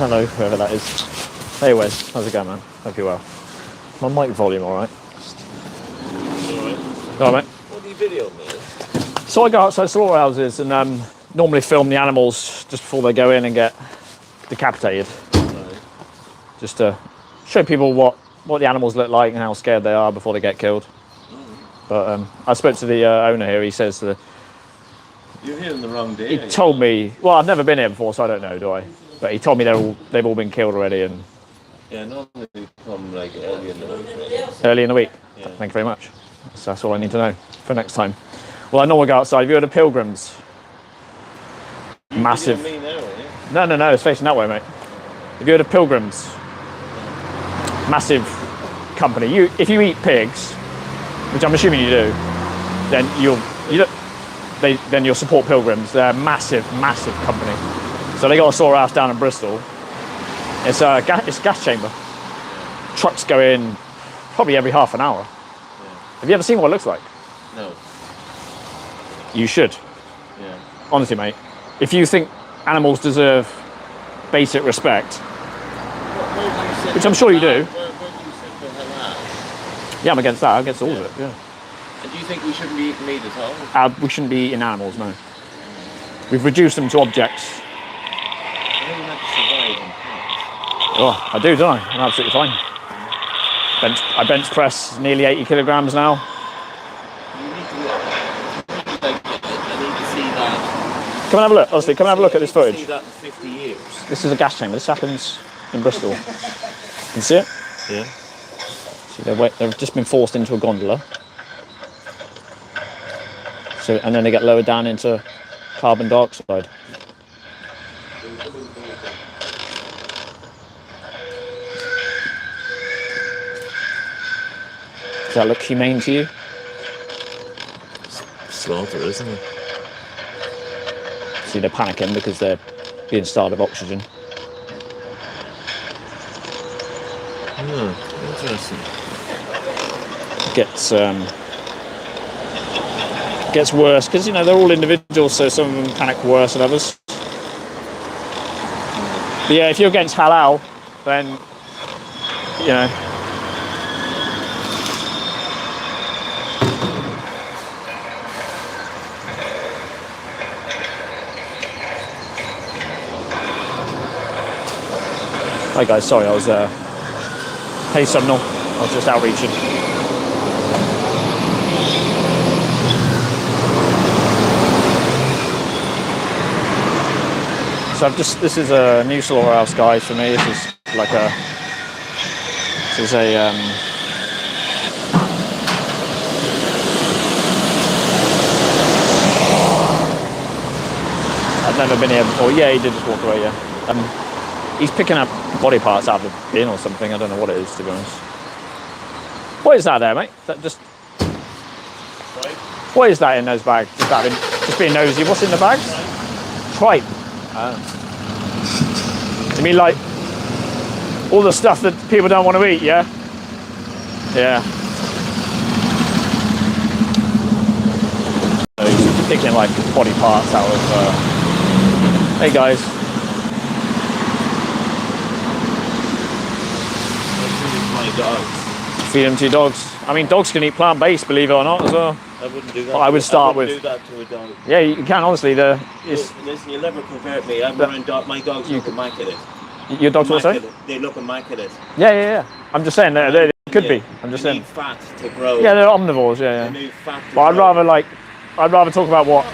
hello, whoever that is. Hey Wes, how's it going, man? Hope you're well. My mic volume alright? Alright. Alright, mate. What do you video me? So I go outside slaughterhouses and normally film the animals just before they go in and get decapitated. Right. Just to show people what the animals look like and how scared they are before they get killed. But I spoke to the owner here. He says that You're here on the wrong day. he told me. Well, I've never been here before, so I don't know, do I? But he told me they've all been killed already and Yeah, normally we come like early in the week. early in the week. Yeah. Thank you very much. So that's all I need to know for next time. Well, I normally go outside. Have you heard of Pilgrims? Massive. You me now, No, it's facing that way, mate. Have you heard of Pilgrims? Massive company. If you eat pigs, which I'm assuming you do, then you'll support Pilgrims. They're a massive company. So they got a slaughterhouse down in Bristol. It's a gas chamber. Trucks go in probably every half an hour. Yeah. Have you ever seen what it looks like? No. You should. Yeah. Honestly, mate. If you think animals deserve basic respect, which I'm sure you do. Where do you sit for halal? Yeah, I'm against that. I'm against all of it. Yeah. And do you think we shouldn't be eating meat at all? We shouldn't be eating animals, no. We've reduced them to objects. How are you meant to survive on plants? Oh, I do, don't I? I'm absolutely fine. I bench press nearly 80 kilograms now. You need to I need to see that. Come and have a look. Honestly, come and have a look at this footage. See that in 50 years. This is a gas chamber. This happens in Bristol. Can you see it? Yeah. See, they've just been forced into a gondola. So, and then they get lowered down into carbon dioxide. Does that look humane to you? Slaughter, isn't it? See, they're panicking because they're being starved of oxygen. Interesting. Gets worse because they're all individuals, so some of them panic worse than others. But yeah, if you're against halal, then Hi guys, sorry, I was hey Sumnal, I was just outreaching. So this is a new slaughterhouse, guys, for me. This is I've never been here before. Yeah, he did just walk away, yeah. He's picking up body parts out of a bin or something. I don't know what it is, to be honest. What is that there, mate? Is that just... Right. What is that in those bags? Just being nosy. What's in the bags? Tripe. You mean like all the stuff that people don't want to eat, yeah? Yeah. So he's picking like body parts out of... Hey guys. Feed them to your dogs. I mean, dogs can eat plant-based, believe it or not, as well. I wouldn't do that. But I would start with. Do that to a dog. Yeah, you can honestly. Listen, you'll never convert me. I'm around my dogs look immaculate. Your dogs what say? They look immaculate. Yeah. I'm just saying they could be. I'm just saying. Need fat to grow. Yeah, they're omnivores. Yeah. They need fat to But grow. I'd rather talk about what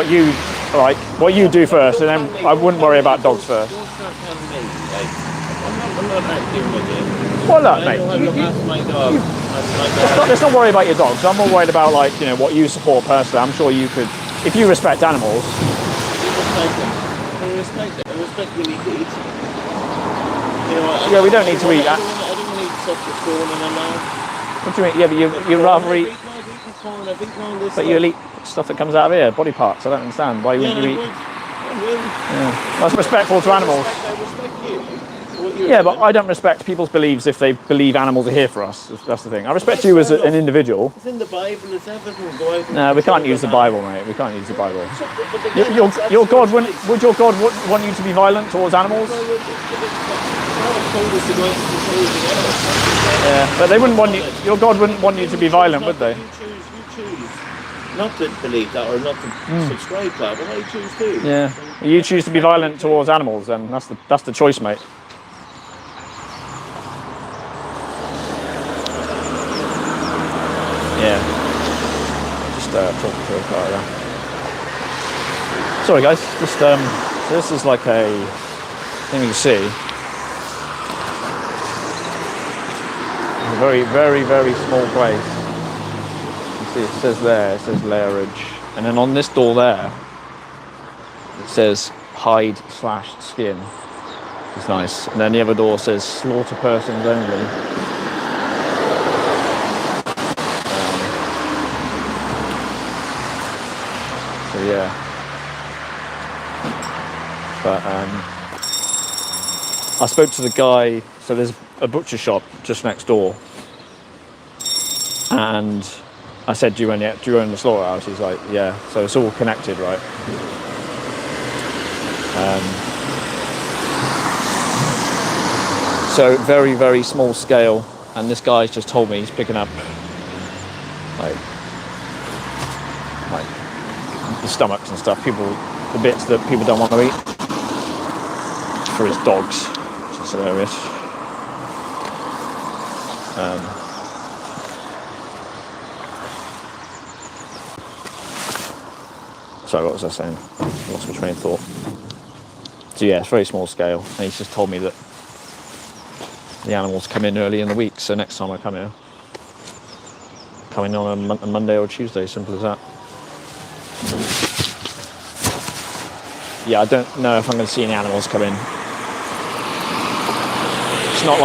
you like, what you do first, and then I wouldn't worry about dogs first. Don't start telling me. I'm not arguing with you. Well, look, mate. I look after my dog. Let's not worry about your dogs. I'm more worried about what you support personally. I'm sure you could, if you respect animals. I respect what he eats. Yeah, we don't need to eat that. I don't want to eat stuff that's going in my mouth. What do you mean? Yeah, but you'd rather eat. I've eaten all this. But you'll eat stuff that comes out of here, body parts. I don't understand. Why wouldn't you eat? I will. Yeah. That's respectful to animals. I respect you. you're Yeah, but doing. I don't respect people's beliefs if they believe animals are here for us. That's the thing. I respect you as an individual. It's in the Bible. It's everything. Go out and No, we can't control use the man. Bible, mate. We can't use the Bible. But again, that's Your God your wouldn't. choice. Would your God want you to be violent towards animals? Well, God told us to go out and control the animals. Yeah, but they wouldn't want you. Your God wouldn't want you to be violent, would they? You choose not to believe that or not to subscribe to that, but I choose to. Yeah. You choose to be violent towards animals, then that's the choice, mate. Yeah. Just talking to a car there. Sorry, guys. Just so this is like a thing you see. A very, very, very small place. You see, it says there. It says lairage, and then on this door there, it says hide/skin. It's nice. And then the other door says slaughter persons only. So yeah. But I spoke to the guy. So there's a butcher shop just next door, and I said, "Do you own the slaughterhouse?" He's like, "Yeah." So it's all connected, right? So very, very small scale, and this guy's just told me he's picking up like the stomachs and stuff, the bits that people don't want to eat for his dogs, which is hilarious. Sorry, what was I saying? Lost my train of thought. So yeah, it's very small scale, and he's just told me that the animals come in early in the week, so next time I come here, come in on a Monday or a Tuesday, simple as that. Yeah, I don't know if I'm going to see any animals come in. It's not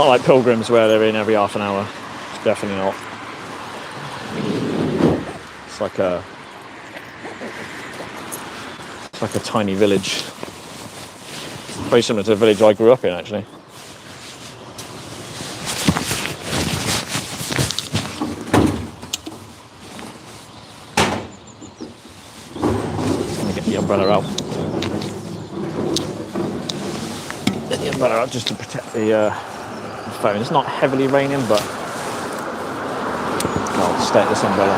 like pilgrims where they're in every half an hour. It's definitely not. It's like a tiny village. Very similar to the village I grew up in, actually. Let me get the umbrella out. Get the umbrella out just to protect the phone. It's not heavily raining, but I'll stay at this umbrella.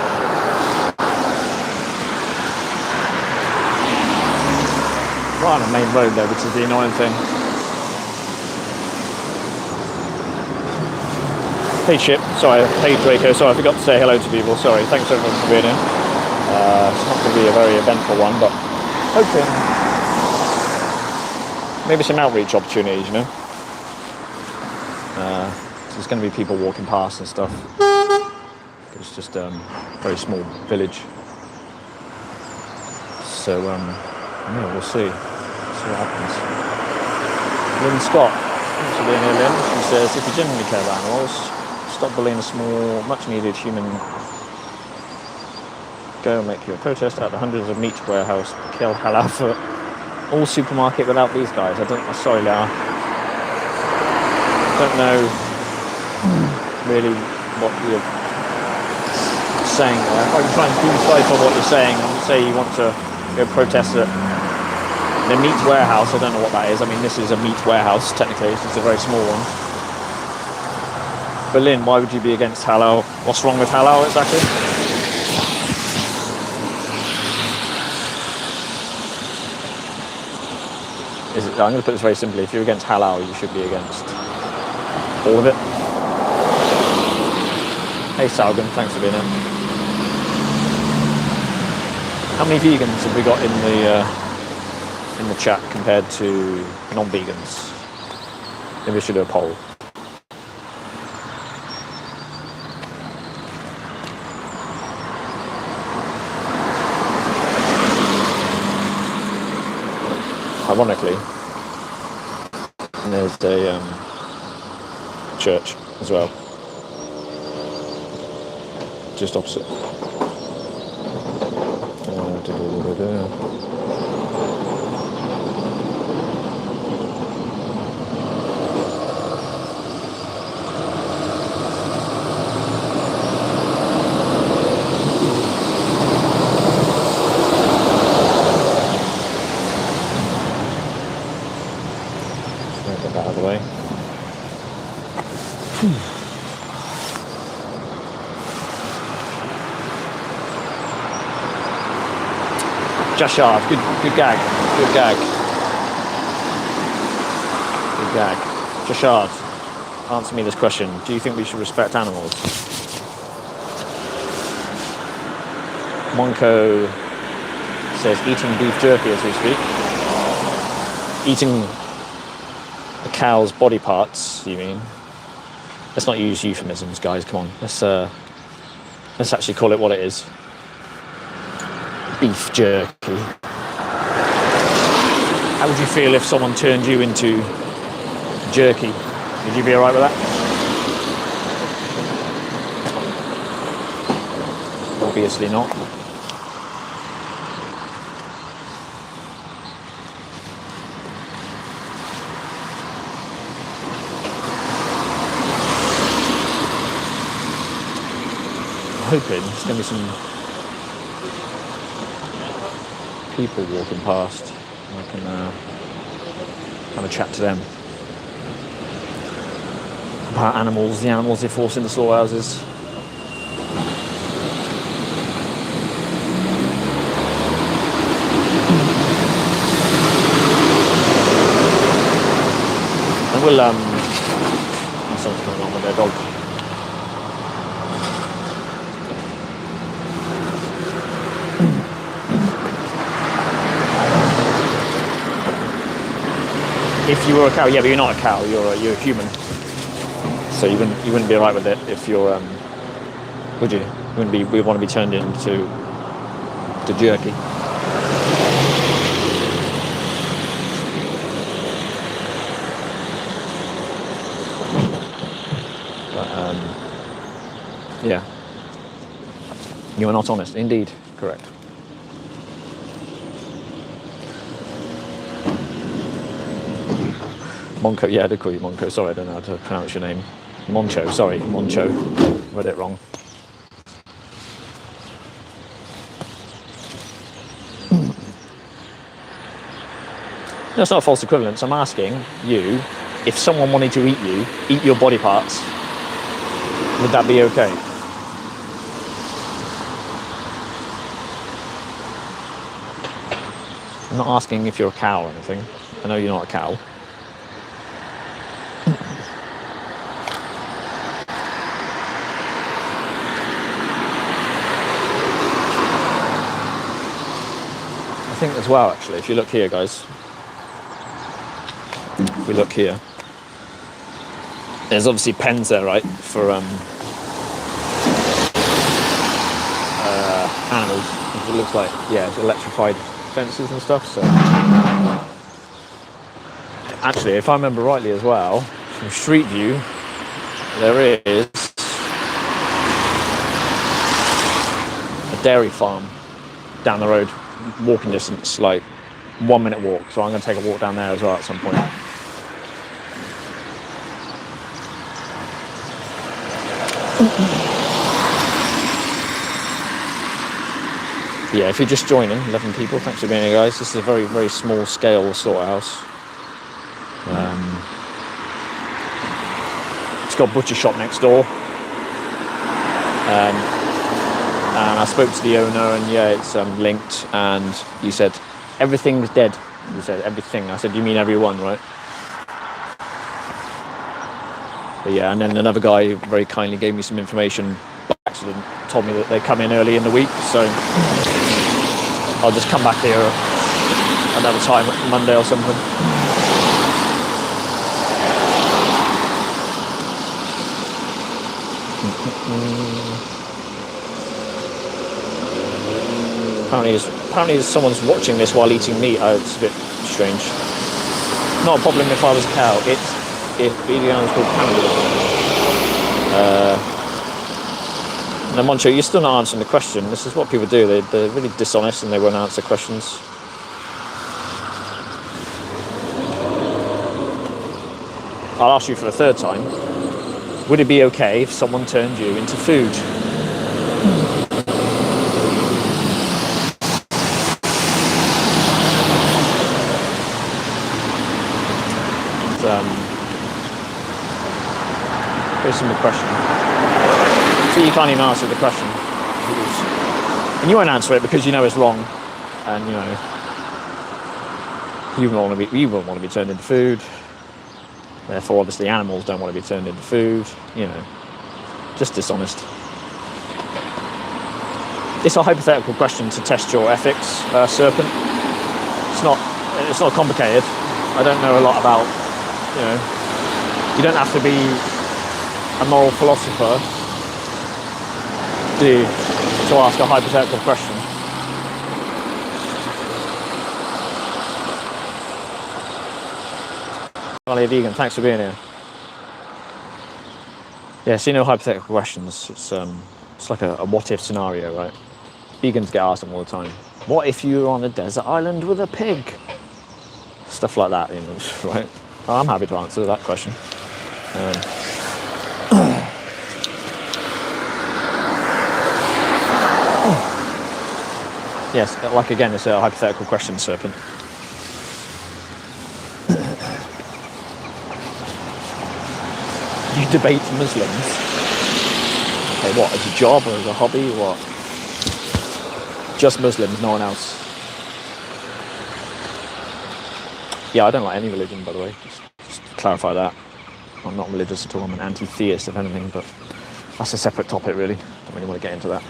Right on the main road there, which is the annoying thing. Hey Chip, sorry, hey Draco, sorry, I forgot to say hello to people, sorry, thanks everyone for being here. It's not going to be a very eventful one, but hoping maybe some outreach opportunities, you know. So there's going to be people walking past and stuff. It's just a very small village. So, yeah, we'll see. See what happens. Lynn Scott, thanks for being here, Lynn. She says, if you genuinely care about animals, stop bullying a small, much-needed human. Go and make your protest at the hundreds of meat warehouse. Kill halal for all supermarket without these guys. Sorry, Lara. I don't know really what you're saying there. If I can try and decipher what you're saying and say you want to go protest at the meat warehouse, I don't know what that is. I mean, this is a meat warehouse, technically. It's just a very small one. Berlin, why would you be against halal? What's wrong with halal, exactly? I'm going to put this very simply. If you're against halal, you should be against all of it. Hey, Salgan, thanks for being here. How many vegans have we got in the chat compared to non-vegans? Maybe we should do a poll. Ironically, there's a church as well, just opposite. Get that out of the way. Jashard, good gag. Good gag. Good gag. Jashard, answer me this question. Do you think we should respect animals? Monko says eating beef jerky as we speak. Eating a cow's body parts, you mean? Let's not use euphemisms, guys, come on. Let's actually call it what it is. Beef jerky. How would you feel if someone turned you into jerky? Would you be alright with that? Obviously not. I'm hoping there's going to be some people walking past. I can have a chat to them about animals, the animals they force into slaughterhouses. And we'll something's going on with their dog. If you were a cow, yeah, but you're not a cow. You're a human. So you wouldn't be alright with it if you're would you? You wouldn't be. We want to be turned into jerky. But yeah, you are not honest. Indeed, correct. Monko, yeah, I did call you Monko. Sorry, I don't know how to pronounce your name. Moncho, sorry, Moncho. Read it wrong. No, it's not a false equivalence. I'm asking you, if someone wanted to eat your body parts, would that be okay? I'm not asking if you're a cow or anything. I know you're not a cow. I think as well, actually, if you look here, guys, if we look here, there's obviously pens there, right, for animals. It looks like, yeah, it's electrified fences and stuff. So actually, if I remember rightly as well, from Street View, there is a dairy farm down the road, walking distance, like 1 minute walk. So I'm going to take a walk down there as well at some point. Yeah, if you're just joining, 11 people, thanks for being here, guys. This is a very, very small scale slaughterhouse. It's got a butcher shop next door. And I spoke to the owner, and yeah, it's linked. And you said everything's dead. You said everything. I said, you mean everyone, right? But yeah, and then another guy very kindly gave me some information by accident, told me that they come in early in the week, so I'll just come back here another time, Monday or something. Apparently someone's watching this while eating meat. It's a bit strange. Not a problem if I was a cow. It's if the animal's called cannibalism. Now, Moncho, you're still not answering the question. This is what people do. They're really dishonest and they won't answer questions. I'll ask you for the third time. Would it be okay if someone turned you into food? Very simple question. So you can't even answer the question. And you won't answer it because you know it's wrong. And, you won't want to be turned into food. Therefore, obviously, animals don't want to be turned into food. Just dishonest. It's a hypothetical question to test your ethics, Serpent. It's not complicated. I don't know a lot about, you don't have to be a moral philosopher to ask a hypothetical question. Charlie, a vegan, thanks for being here. Yeah, see, no hypothetical questions. It's like a what-if scenario, right? Vegans get asked them all the time. What if you were on a desert island with a pig? Stuff like that, right? I'm happy to answer that question. Yes, like again, it's a hypothetical question, Serpent. You debate Muslims? Okay, what, as a job or as a hobby or what? Just Muslims, no one else. Yeah, I don't like any religion, by the way. Just to clarify that. I'm not religious at all. I'm an anti-theist, if anything, but that's a separate topic, really. Don't really want to get into that.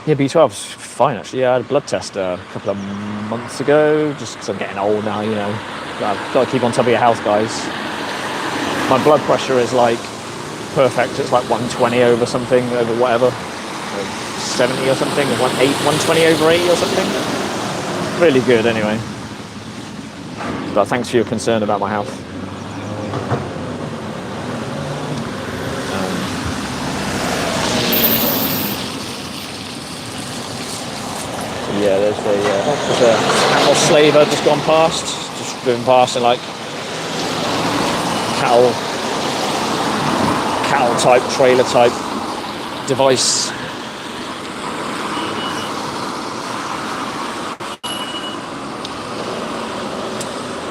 Yeah, B12's fine, actually. Yeah, I had a blood test a couple of months ago, just because I'm getting old now, I've got to keep on top of your health, guys. My blood pressure is like perfect. It's like 120 over something, over whatever. 70 or something, 120 over 80 or something. Really good, anyway. But thanks for your concern about my health. Yeah, there's a cattle slaver just gone past, just driven past in like cattle type, trailer type device.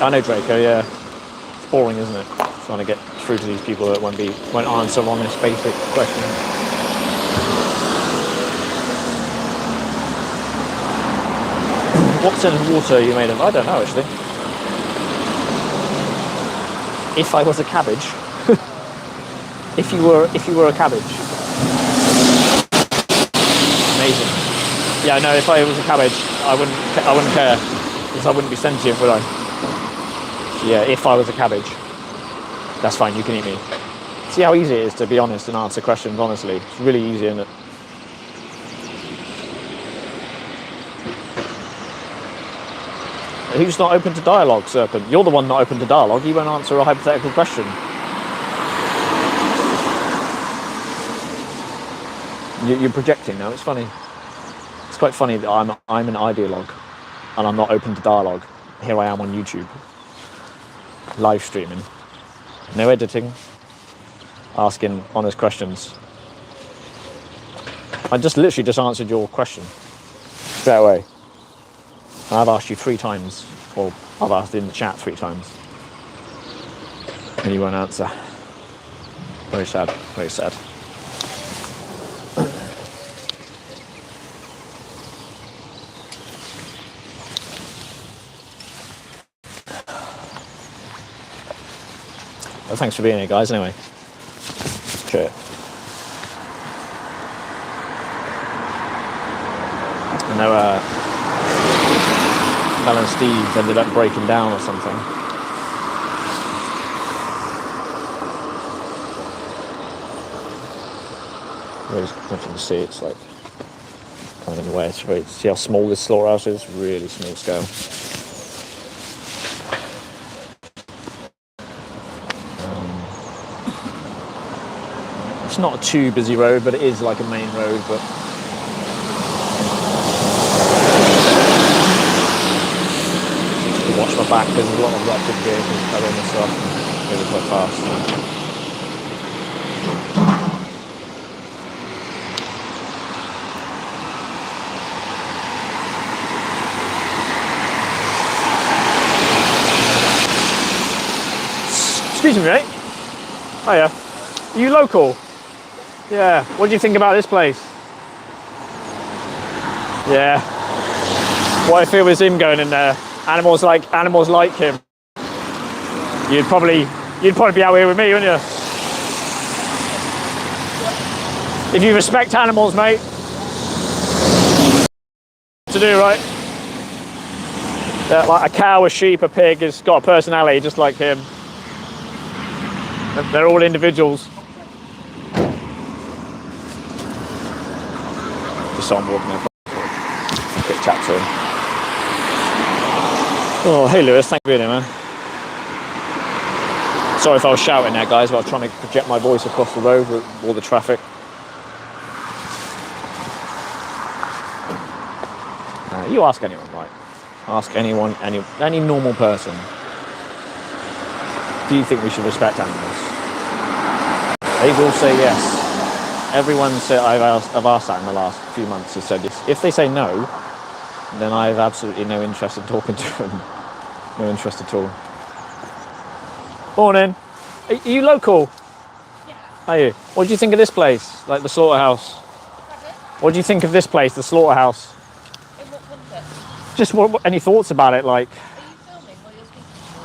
I know Draco, yeah. It's boring, isn't it? Trying to get through to these people that won't answer honest, basic questions. What percent of water are you made of? I don't know, actually. If I was a cabbage. if you were a cabbage. Amazing. Yeah, no, if I was a cabbage, I wouldn't care. Because I wouldn't be sentient, would I? Yeah, if I was a cabbage. That's fine, you can eat me. See how easy it is to be honest and answer questions honestly. It's really easy, isn't it? Who's not open to dialogue, Serpent? You're the one not open to dialogue. You won't answer a hypothetical question. You're projecting now. It's funny. It's quite funny that I'm an ideologue and I'm not open to dialogue. Here I am on YouTube. Live streaming, no editing, asking honest questions. I literally just answered your question straight away. And I've asked you 3 times, or I've asked in the chat 3 times, and you won't answer. Very sad, very sad. Well, thanks for being here, guys, anyway. Sure. I know Mel and Steve ended up breaking down or something. Really nothing to see, it's like kind of in the way. See how small this slaughterhouse is? Really small scale. It's not a too busy road, but it is like a main road. But to watch my back because there's a lot of electric vehicles coming and stuff. Really quite fast. Excuse me, mate. Hiya. Are you local? Yeah. What do you think about this place? Yeah. What if it was him going in there? Animals like him. You'd probably be out here with me, wouldn't you? If you respect animals, mate, to do right. Yeah, like a cow, a sheep, a pig has got a personality just like him. They're all individuals. Just so I'm walking there. Quick chat to him. Oh, hey Lewis, thank you for being here, man. Sorry if I was shouting there, guys, but I was trying to project my voice across the road with all the traffic. You ask anyone, right? Ask anyone, any normal person. Do you think we should respect animals? They will say yes. Everyone I've asked that in the last few months has said yes. If they say no, then I have absolutely no interest in talking to them. No interest at all. Morning. Are you local? Yeah. Are you? What do you think of this place? Like the slaughterhouse? Pardon? What do you think of this place, the slaughterhouse? In what context? Just any thoughts about it? Like, Are you filming while you're speaking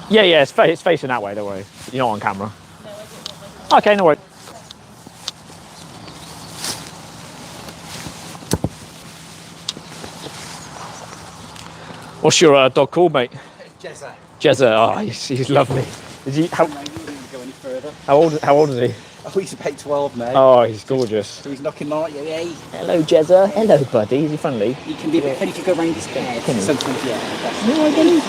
to me? yeah, it's facing that way. Don't worry. You're not on camera. No, I don't want my... Okay, no worries. What's your dog called, mate? Jezza. Jezza. Oh, he's lovely. Is he? Mate, we didn't go any further. How old is he? Oh, he's about 12, mate. Oh, he's gorgeous. So he's knocking like you, yeah. Hello, Jezza. Hello, buddy. Is he friendly? He can be a bit funny if you go round his bed. Can he? Sometimes, yeah. No, I don't.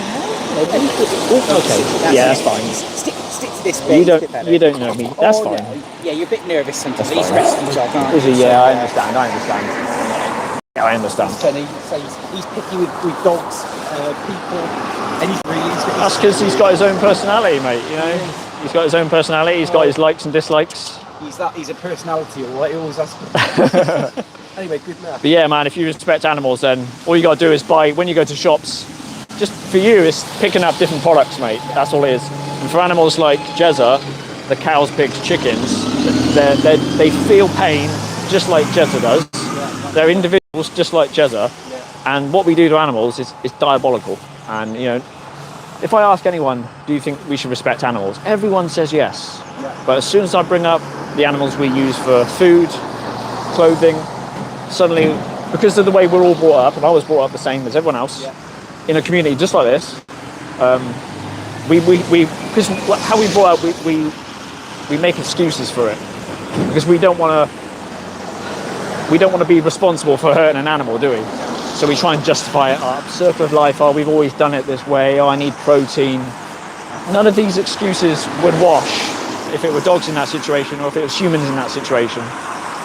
Okay. Yeah, that's fine. Stick to this bed. You don't know me. That's fine. No. Yeah, you're a bit nervous sometimes. That's He's fine. resting dog, aren't Is he? you? Yeah, So, I understand. Yeah, I understand. Funny. So he's picky with dogs, people, and he's really... That's because he's got his own personality, mate. You know, he's got his own personality. He's got his likes and dislikes. He's a personality, all right? He always has... Anyway, good luck. But yeah, man, if you respect animals, then all you got to do is buy, when you go to shops, just for you, it's picking up different products, mate. That's all it is. And for animals like Jezza, the cows, pigs, chickens, they feel pain just like Jezza does. They're individuals just like Jezza. And what we do to animals is diabolical. And, you know, if I ask anyone, do you think we should respect animals? Everyone says yes. But as soon as I bring up the animals we use for food, clothing, suddenly, because of the way we're all brought up, and I was brought up the same as everyone else, in a community just like this, because how we brought up, we make excuses for it, because we don't want to be responsible for hurting an animal, do we? So we try and justify it. Oh, circle of life. Oh, we've always done it this way. Oh, I need protein. None of these excuses would wash if it were dogs in that situation or if it was humans in that situation.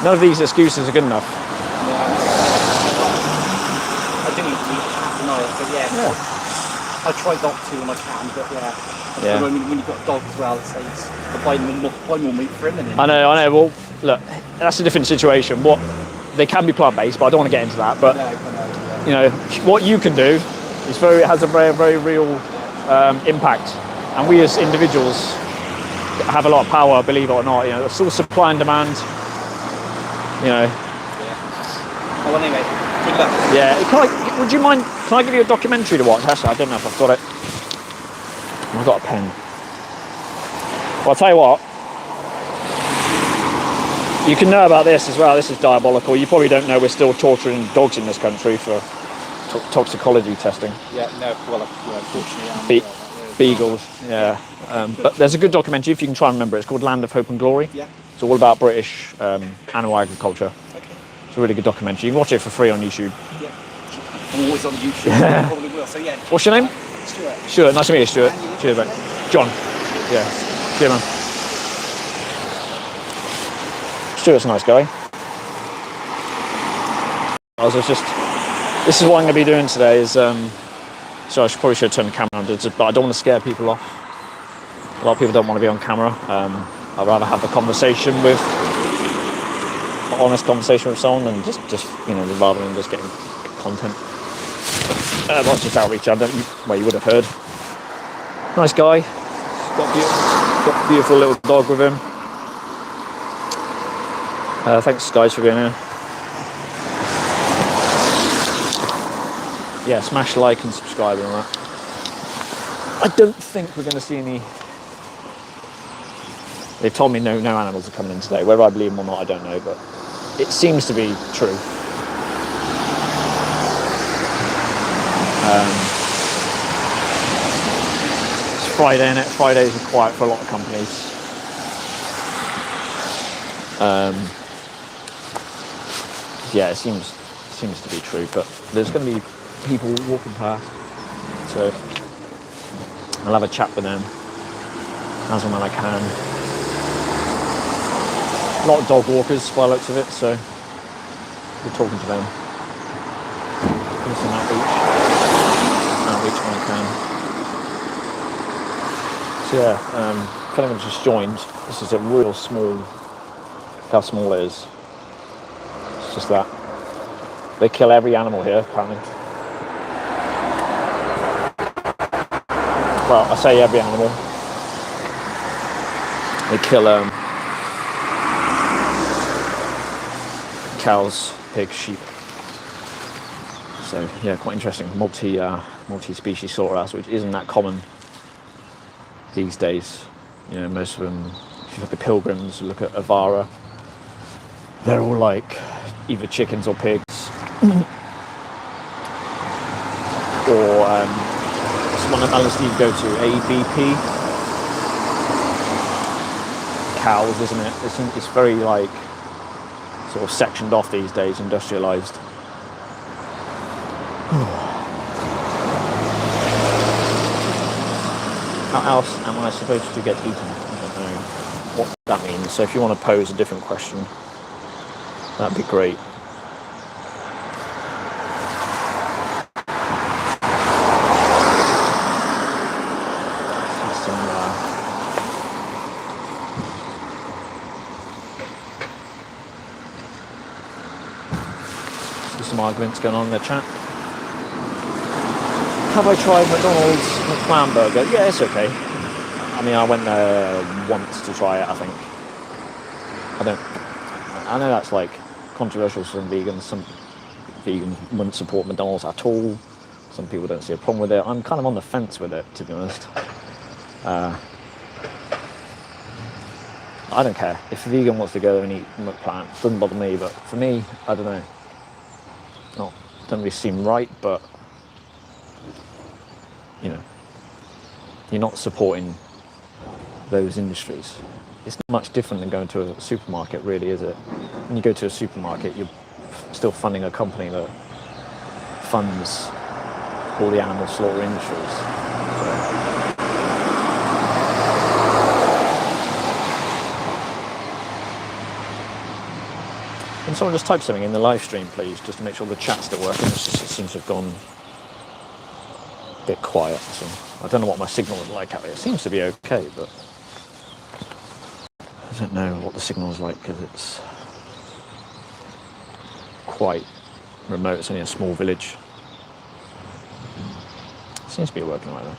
None of these excuses are good enough. I do eat meat, but yeah. I try not to when I can, but yeah. When you've got a dog as well, it's I buy more meat for him. I know. Well, look, that's a different situation. They can be plant-based, but I don't want to get into that. But you know, what you can do is has a very, very real impact. And we as individuals have a lot of power, believe it or not. You know, it's all supply and demand. You know. Well, anyway, good luck. Yeah. Would you mind? Can I give you a documentary to watch? Actually, I don't know if I've got it. I've got a pen. Well, I'll tell you what. You can know about this as well. This is diabolical. You probably don't know we're still torturing dogs in this country for toxicology testing. Yeah, no, well, unfortunately, Beagles, yeah. But there's a good documentary, if you can try and remember it. It's called Land of Hope and Glory. Yeah. It's all about British animal agriculture. Okay. It's a really good documentary. You can watch it for free on YouTube. Yeah. I'm always on YouTube. I probably will. So yeah. What's your name? Stuart. Stuart. Nice to meet you, Stuart. Cheers, mate. John. Yeah. Cheers, man. Stuart's a nice guy. This is what I'm going to be doing today is, so I probably should turn the camera on, but I don't want to scare people off. A lot of people don't want to be on camera. I'd rather have a conversation an honest conversation with someone than just you know, rather than just getting content. Not just outreach, you would have heard. Nice guy. Got Got a beautiful little dog with him. Thanks guys for being here. Yeah, smash like and subscribe and all that. I don't think we're going to see any. They've told me no animals are coming in today. Whether I believe them or not, I don't know, but it seems to be true. It's Friday, innit? Fridays are quiet for a lot of companies. Yeah, it seems to be true, but there's going to be people walking past, so I'll have a chat with them as and when I can. A lot of dog walkers by the looks of it, so we're talking to them. Do some outreach when I can. So yeah, if anyone's just joined, this is a real small, look how small it is. It's just that. They kill every animal here, apparently. Well, I say every animal. They kill cows, pigs, sheep. So yeah, quite interesting. Multi-species slaughterhouse, which isn't that common these days. You know, most of them. If you look at pilgrims, look at Avara, they're all like either chickens or pigs, or one of LSD go to ABP. Cows, isn't it? It's very like sort of sectioned off these days, industrialized. How else am I supposed to get eaten? I don't know what that means. So if you want to pose a different question, that'd be great. Some arguments going on in the chat. Have I tried McDonald's McClam burger? Yeah, it's okay. I mean, I went there once to try it, I think. I know that's like controversial for some vegans. Some vegans wouldn't support McDonald's at all. Some people don't see a problem with it. I'm kind of on the fence with it, to be honest. I don't care. If a vegan wants to go and eat McPlant, it doesn't bother me, but for me, I don't know. Doesn't really seem right, but you know, you're not supporting those industries. It's not much different than going to a supermarket, really, is it? When you go to a supermarket, you're still funding a company that funds all the animal slaughter industries. Can someone just type something in the live stream, please, just to make sure the chat's still working? It seems to have gone a bit quiet. So I don't know what my signal is like out here. It seems to be okay, but I don't know what the signal is like because it's quite remote. It's only a small village. It seems to be working like that.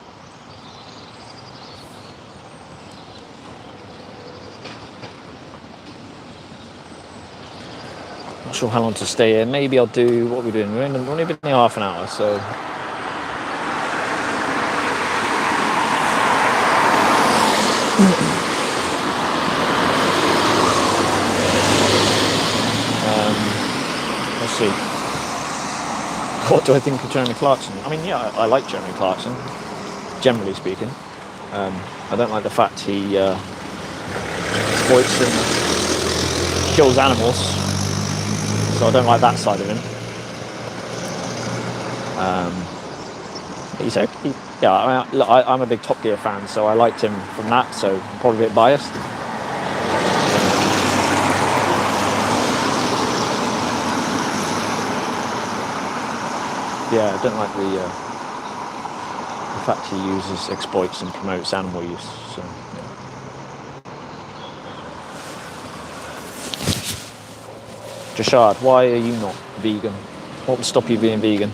Not sure how long to stay here. Maybe I'll do what we're doing. We've only been here half an hour, so let's see. What do I think of Jeremy Clarkson? I mean, yeah, I like Jeremy Clarkson, generally speaking. I don't like the fact he exploits and kills animals. So I don't like that side of him. Yeah, I'm a big Top Gear fan, so I liked him from that, so I'm probably a bit biased. Yeah, I don't like the fact he uses exploits and promotes animal use. So, yeah. Jashad, why are you not vegan? What would stop you being vegan?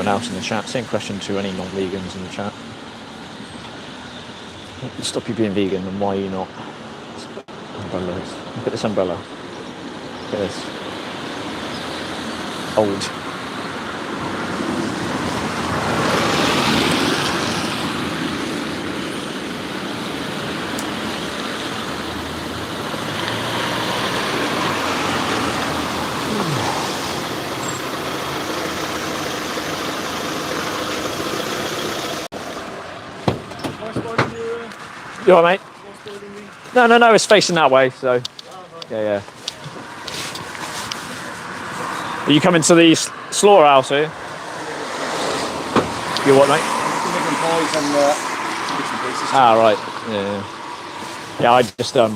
anyone else in the chat. Same question to any non-vegans in the chat. Stop you being vegan, and why are you not? Umbrellas. Look at this umbrella. Look at this. Old. You all right, mate? No, it's facing that way, so. Yeah. Are you coming to the slaughterhouse, are you? You what, mate? Ah, right. Yeah, I just go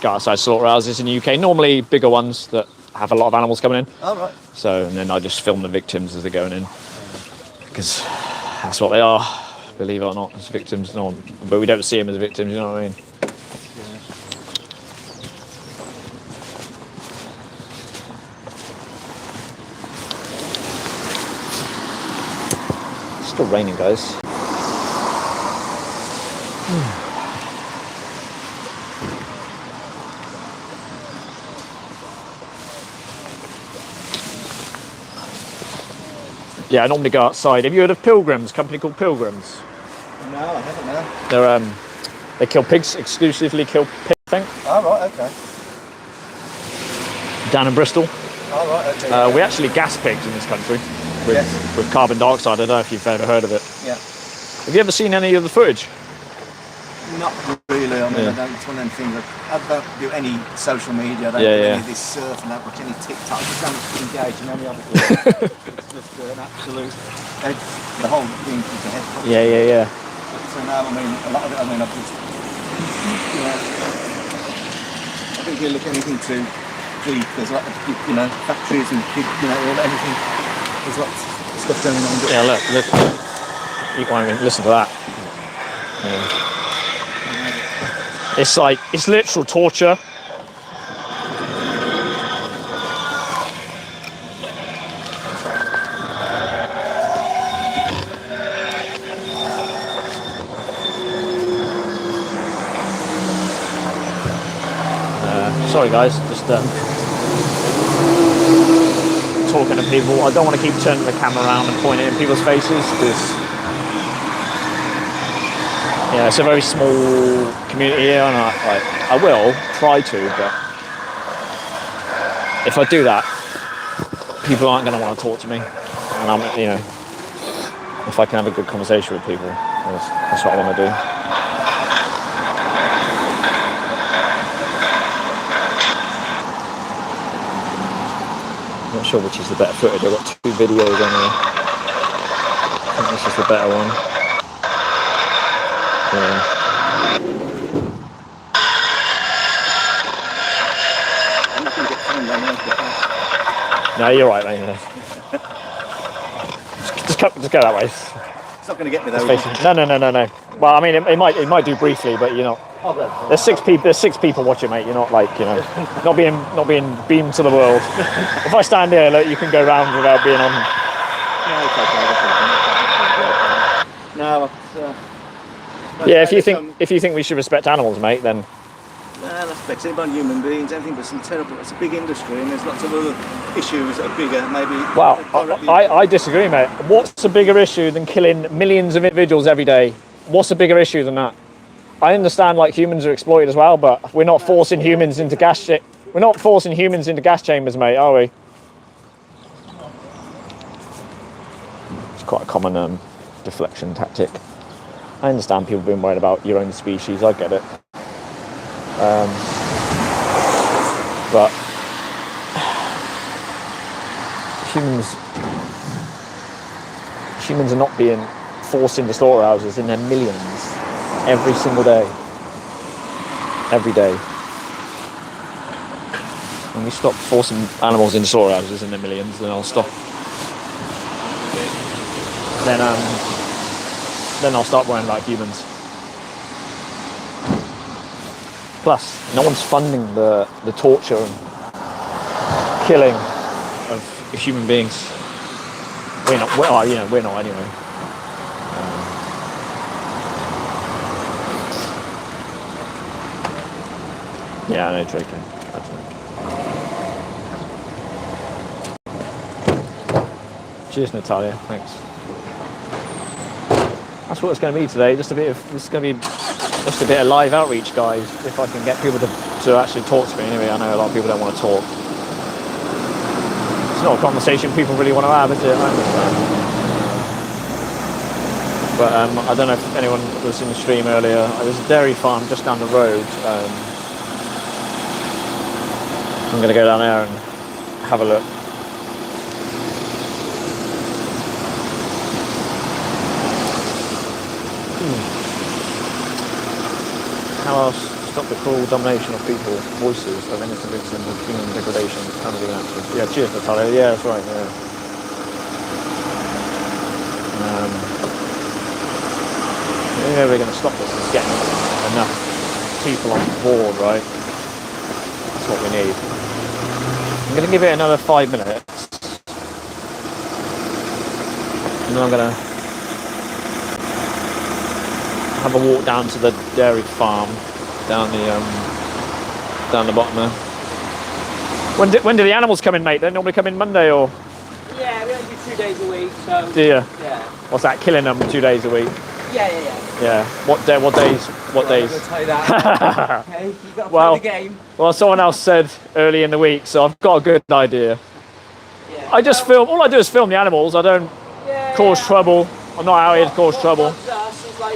outside slaughterhouses in the UK. Normally bigger ones that have a lot of animals coming in. Oh, right. So, and then I just film the victims as they're going in. Because that's what they are, believe it or not, as victims. No, but we don't see them as victims, you know what I mean? It's still raining, guys. Yeah, I normally go outside. Have you heard of Pilgrims? A company called Pilgrims? No, I haven't, no. They're they kill pigs, exclusively kill pigs, I think. Oh, right, okay. Down in Bristol. Oh, right, okay. We actually gas pigs in this country with carbon dioxide. I don't know if you've ever heard of it. Yeah. Have you ever seen any of the footage? Not really. I mean, it's one of them things. I don't do any social media. I don't do any of this surf and I don't watch any TikTok. I just don't engage in any of it. It's just an absolute. The whole thing is a head. Yeah. So now, I mean, a lot of it. I mean, I've just. I think if you look at anything to beef, there's a lot of factories and everything. There's lots of stuff going on. Yeah, look. Listen to that. Yeah. It's literal torture. Sorry guys, just talking to people. I don't want to keep turning the camera around and pointing in people's faces because it's a very small community here, and I will try to, but if I do that, people aren't going to want to talk to me, and if I can have a good conversation with people, that's what I want to do. I'm not sure which is the better footage. I've got two videos on here. I think this is the better one. Yeah. No, you're right, mate. Just go that way. It's not going to get me though. No. Well, I mean, it might do briefly, but you're not. There's six people watching, mate. You're not not being beamed to the world. If I stand here, look, you can go round without being on. No, it's, yeah, if you think we should respect animals, mate, then. That's flexible about human beings, everything, but some terrible. It's a big industry, and there's lots of other issues that are bigger, maybe. Well, I disagree, mate. What's a bigger issue than killing millions of individuals every day? What's a bigger issue than that? I understand, humans are exploited as well, but we're not forcing humans into gas. We're not forcing humans into gas chambers, mate, are we? It's quite a common deflection tactic. I understand people being worried about your own species. I get it. But humans are not being forced into slaughterhouses in their millions every single day. Every day. When we stop forcing animals into slaughterhouses in their millions, then I'll stop. Then I'll start worrying about humans. Plus, no one's funding the torture and killing of human beings. We're not. Well, you know, we're not anyway. Yeah, I know, joking. Cheers, Natalia. Thanks. That's what it's going to be today. Just a bit of. This is going to be just a bit of live outreach, guys. If I can get people to actually talk to me. Anyway, I know a lot of people don't want to talk. It's not a conversation people really want to have, is it? I understand. But I don't know if anyone was in the stream earlier. There's a dairy farm just down the road. I'm going to go down there and have a look. How else stop the cruel domination of people, voices of innocent victims of human degradation, family actions? Yeah, cheers, Natalia. Yeah, that's right. Yeah. The only way we're going to stop this is getting enough people on board, right? That's what we need. I'm going to give it another 5 minutes, and then I'm going to have a walk down to the dairy farm down the bottom there. When do the animals come in, mate? They normally come in Monday, or? Yeah, we only do 2 days a week, so. Do you? Yeah. What's that? Killing them 2 days a week? Yeah. Yeah. What days? I'm gonna tell you that. Okay, you got to Well, play the game. Well, someone else said early in the week, so I've got a good idea. Yeah. I just film. All I do is film the animals. I don't cause trouble. I'm not out here to cause trouble.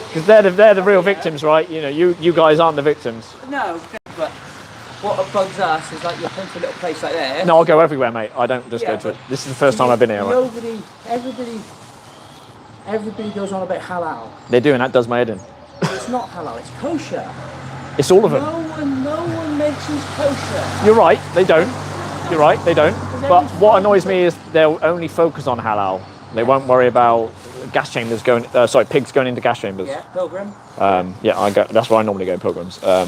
Because they're the real victims, right? You know, you guys aren't the victims. No, but what bugs us is like you're coming to a little place like this. No, I'll go everywhere, mate. I don't just go to it. This is the first time I've been here. Right? Everybody goes on about halal. They do, and that does my head in. It's not halal, it's kosher. It's all of them. No one mentions kosher. You're right, they don't. You're right, they don't. But what annoys me is they'll only focus on halal. They won't worry about gas chambers going. Pigs going into gas chambers. Yeah, pilgrim. Yeah, I go. That's where I normally go, pilgrims. Well,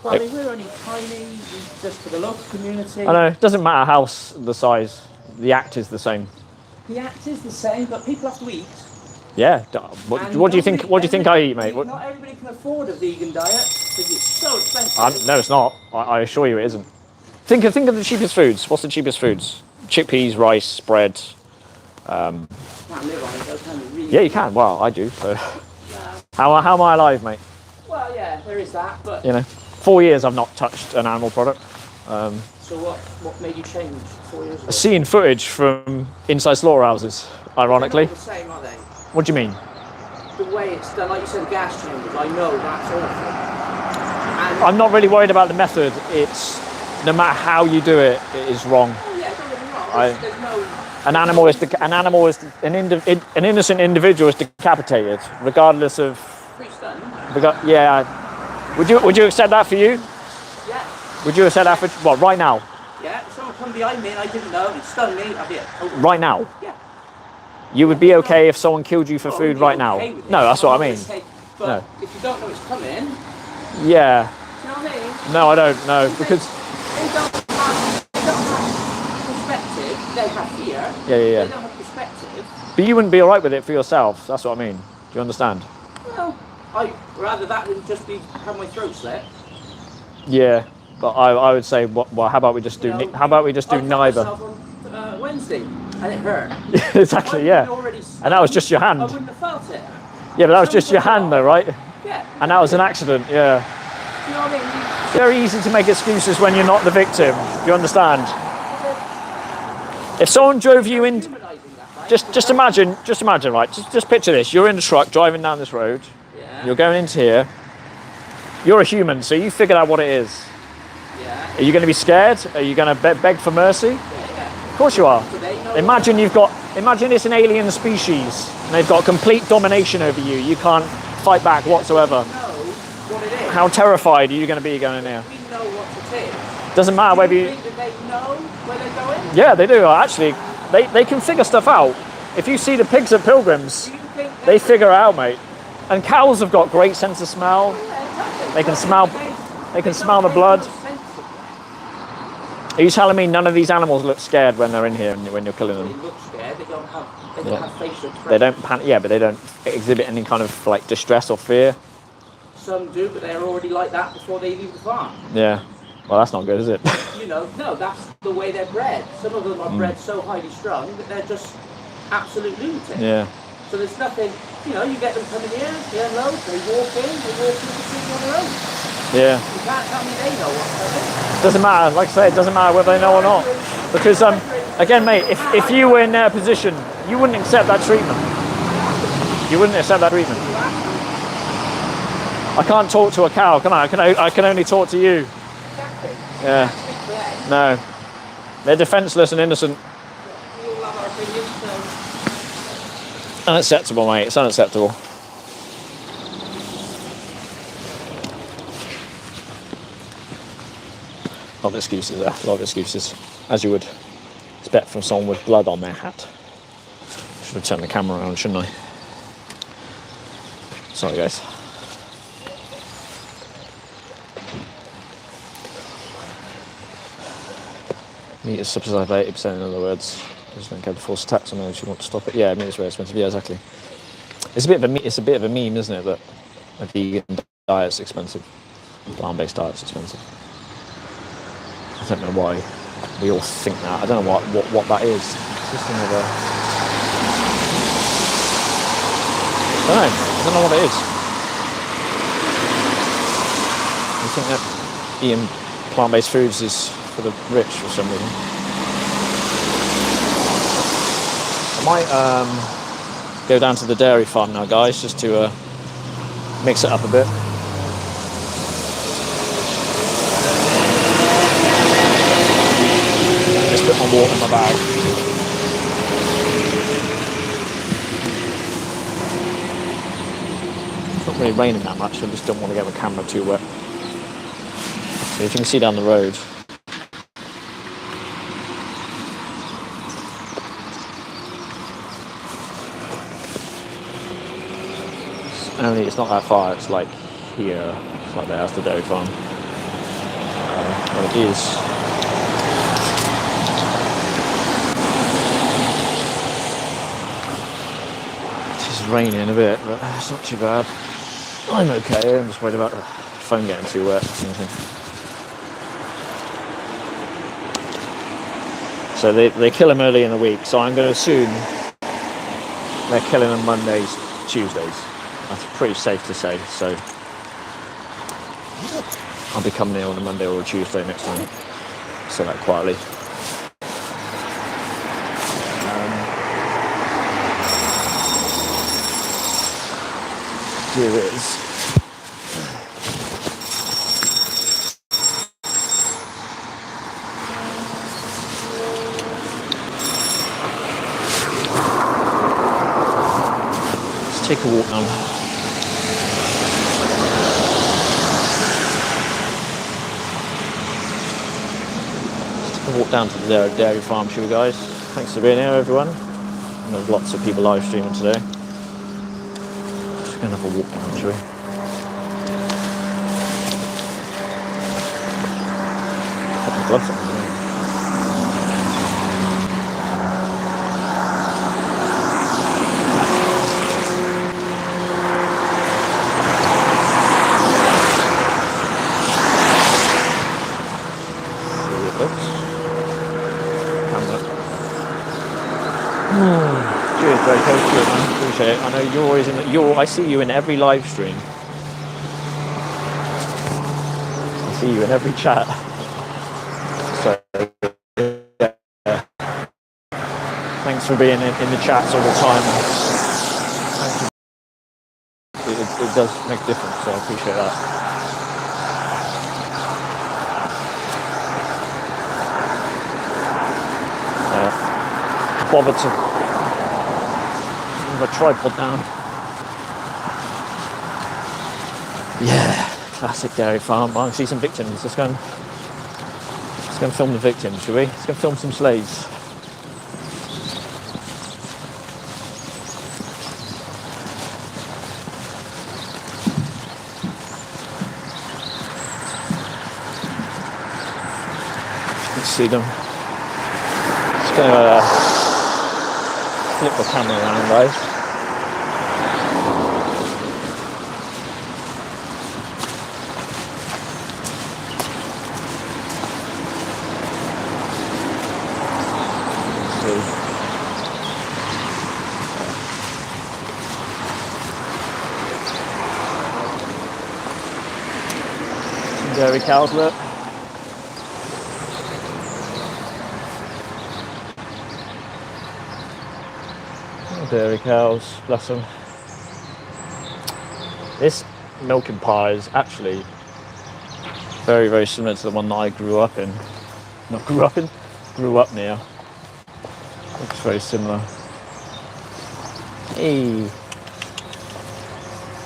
I mean, we're only tiny, just for the local community. I know. It doesn't matter how the size. The act is the same. The act is the same, but people have to eat. Yeah. What do you think? What do you think I eat, mate? Not everybody can afford a vegan diet because it's so expensive. No, it's not. I assure you, it isn't. Think of the cheapest foods. What's the cheapest foods? Chickpeas, rice, bread. Can't live on it, though, can you? Really? Yeah, you can. Well, I do. So. How am I alive, mate? Well, yeah, there is that, but. You know, 4 years I've not touched an animal product. So what made you change 4 years ago? Seeing footage from inside slaughterhouses, ironically. They're not the same, are they? What do you mean? The way it's done, like you said, the gas chambers, I know that's awful. And I'm not really worried about the method. It's no matter how you do it, it is wrong. oh yeah, don't get me wrong. There's no. An innocent individual is decapitated, regardless of. Pretty stunning. Yeah. Would you accept that for you? Yeah. Would you accept that for what? Right now? Yeah. If someone come behind me and I didn't know and stung me, I'd be right now. Yeah. You would be okay if someone killed you for food right now? Okay No, that's what I mean. But No. if you don't know it's coming, Yeah. you know what I mean? No, I don't know because. They don't have perspective. They have fear. Yeah. They don't have perspective. But you wouldn't be alright with it for yourself. That's what I mean. Do you understand? Well, I'd rather that than just have my throat slit. Yeah, but I would say, well, how about we just do? You know, How about we just do I cut neither? myself on Wednesday, and it hurt. Exactly. Yeah. And that was just your hand. I wouldn't have felt it. Yeah, but that was just your hand, though, right? Yeah. And that was an accident. Yeah. You know what I mean? Very easy to make excuses when you're not the victim. Do you understand? If someone drove you in, just imagine, right? Just picture this. You're in a truck driving down this road. Yeah. You're going into here. You're a human, so you figured out what it is. Yeah. Are you going to be scared? Are you going to beg for mercy? Yeah. Of course you are. So they know Imagine it's an alien species and they've got complete domination over you. You can't fight back whatsoever. know what it is. How terrified are you going to be going in there? We know what it is. Doesn't matter whether Do you you... think that they know where they're going? Yeah, they do. Actually, they can figure stuff out. If you see the pigs at Pilgrims, Do you think they figure it out, mate. And cows have got great sense of smell. They can smell the blood. Are you telling me none of these animals look scared when they're in here and when you're killing They them? look scared. They don't have facial expression. They don't panic. Yeah, but they don't exhibit any kind of like distress or fear. Some do, but they're already like that before they leave the farm. Yeah. Well, that's not good, is it? You know, no, that's the way they're bred. Some of them are bred so highly strung that they're just absolute lunatics. Yeah. So there's nothing, you know, you get them coming here, they unload, they walk in the city on their own. Yeah. You can't tell me they know what's coming. Doesn't matter. Like I say, it doesn't matter whether they know or not. Because again, mate, if you were in their position, you wouldn't accept that treatment. You wouldn't accept that treatment. I can't talk to a cow, can I? I can only talk to you. Exactly. Yeah. No. They're defenceless and innocent. We all have our opinions, so. Unacceptable, mate. It's unacceptable. A lot of excuses there. A lot of excuses. As you would expect from someone with blood on their hat. Should have turned the camera around, shouldn't I? Sorry, guys. Meat is subsidised by 80%, in other words. Just don't care to force tax on those who want to stop it. Yeah, meat is very expensive. Yeah, exactly. It's a bit of a meme, isn't it? That a vegan diet's expensive, plant-based diet's expensive. I don't know why we all think that. I don't know what that is. It's just another. I don't know what it is. I think that eating plant-based foods is for the rich for some reason. I might go down to the dairy farm now, guys, just to mix it up a bit. Just put my water in my bag. It's not really raining that much, so I just don't want to get the camera too wet. So if you can see down the road, only it's not that far, it's like here, it's like there's the dairy farm. Well, it is. It's just raining a bit, but it's not too bad. I'm okay, I'm just worried about the phone getting too wet. So they kill them early in the week, so I'm going to assume they're killing them Mondays, Tuesdays. That's pretty safe to say, so I'll be coming in on a Monday or a Tuesday next time. Say that quietly. Here it is. Let's take a walk now. Walk down to the dairy farm, shall we, guys? Thanks for being here, everyone. And there's lots of people live streaming today. Just gonna have a walk down, shall we? Put my gloves on. Cheers, Draco. Cheers, man. Appreciate it. I know you're always I see you in every live stream. I see you in every chat. So, yeah. Thanks for being in the chats all the time. It does make a difference, so I appreciate that. Bother to move a tripod down. Yeah, classic dairy farm. I see some victims. Let's go and film the victims, shall we? Let's go film some slaves. Let's see them. Just gonna flip the camera around, guys. Dairy cows, look. Oh, dairy cows, bless them. This milking pie is actually very, very similar to the one that I grew up in. Not grew up in, grew up near. Looks very similar. Hey.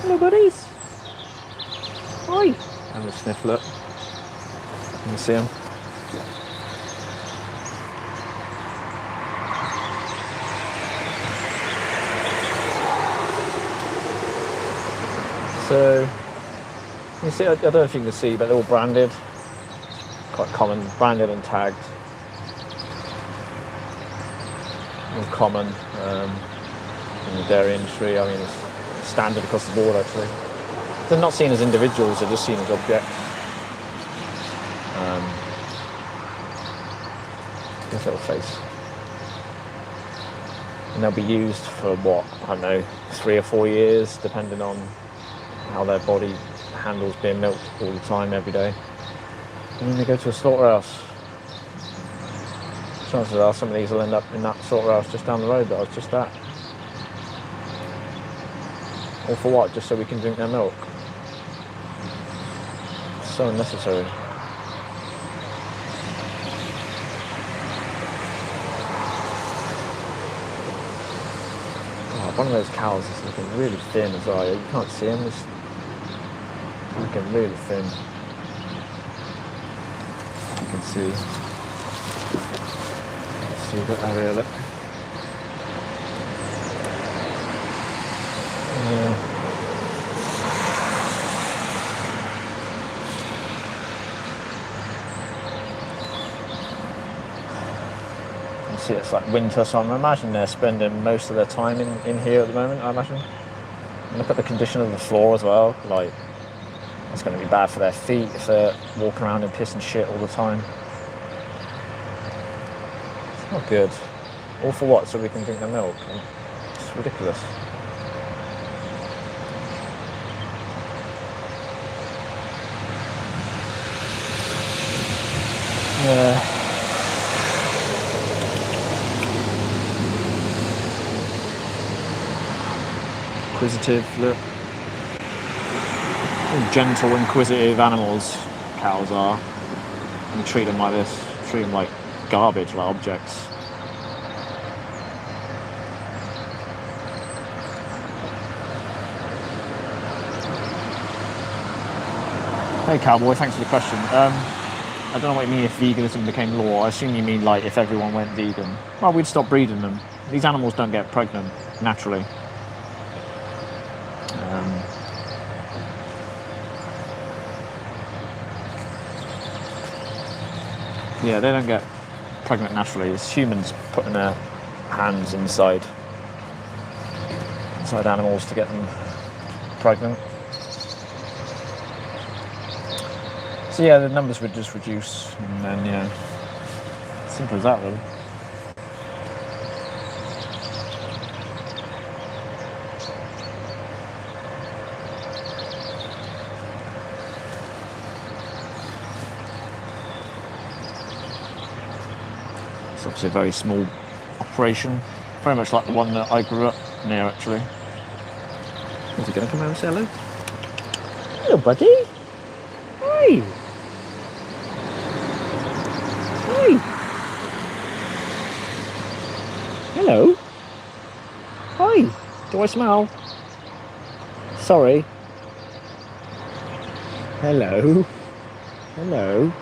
Hello, buddies. Hi. Have a sniff, look. Can you see them? So, you see, I don't know if you can see, but they're all branded. Quite common, branded and tagged. All common in the dairy industry. I mean, it's standard across the board, actually. They're not seen as individuals, they're just seen as objects. This little face. And they'll be used for what, I don't know, 3 or 4 years, depending on how their body handles being milked all the time, every day. And then they go to a slaughterhouse. Chances are some of these will end up in that slaughterhouse just down the road that I was just at. All for what? Just so we can drink their milk. It's so unnecessary. One of those cows is looking really thin as well. You can't see him, it's looking really thin. You can see that area, look. See, it's like winter, so I imagine they're spending most of their time in here at the moment, I imagine. And look at the condition of the floor as well, like, it's going to be bad for their feet if they're walking around in piss and shit all the time. It's not good. All for what? So we can drink their milk? It's ridiculous. Yeah. Inquisitive, look. All gentle, inquisitive animals, cows are. And you treat them like this, treat them like garbage, like objects. Hey cowboy, thanks for the question. I don't know what you mean if veganism became law. I assume you mean like if everyone went vegan. Well, we'd stop breeding them. These animals don't get pregnant naturally. Yeah, they don't get pregnant naturally. It's humans putting their hands inside animals to get them pregnant. So yeah, the numbers would just reduce, and then yeah, simple as that really. It's obviously a very small operation, very much like the one that I grew up near actually. Is he going to come out and say hello? Hello buddy! Hi! Hi! Hello! Hi! Do I smell? Sorry. Hello? Hello?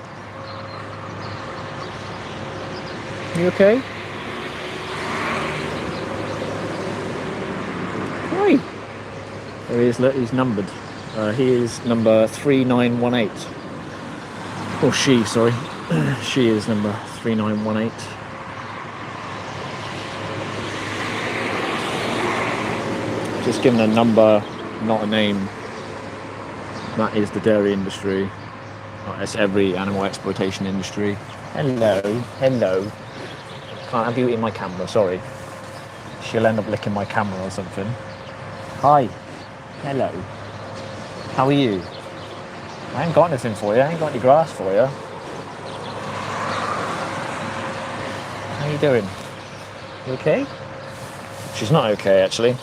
You okay? Hi! There he is, look, he's numbered. He is number 3918. Or she, sorry. She is number 3918. Just given a number, not a name. That is the dairy industry. That's every animal exploitation industry. Hello, hello. Can't have you in my camera, sorry. She'll end up licking my camera or something. Hi. Hello. How are you? I ain't got anything for you. I ain't got any grass for you. How you doing? You okay? She's not okay, actually.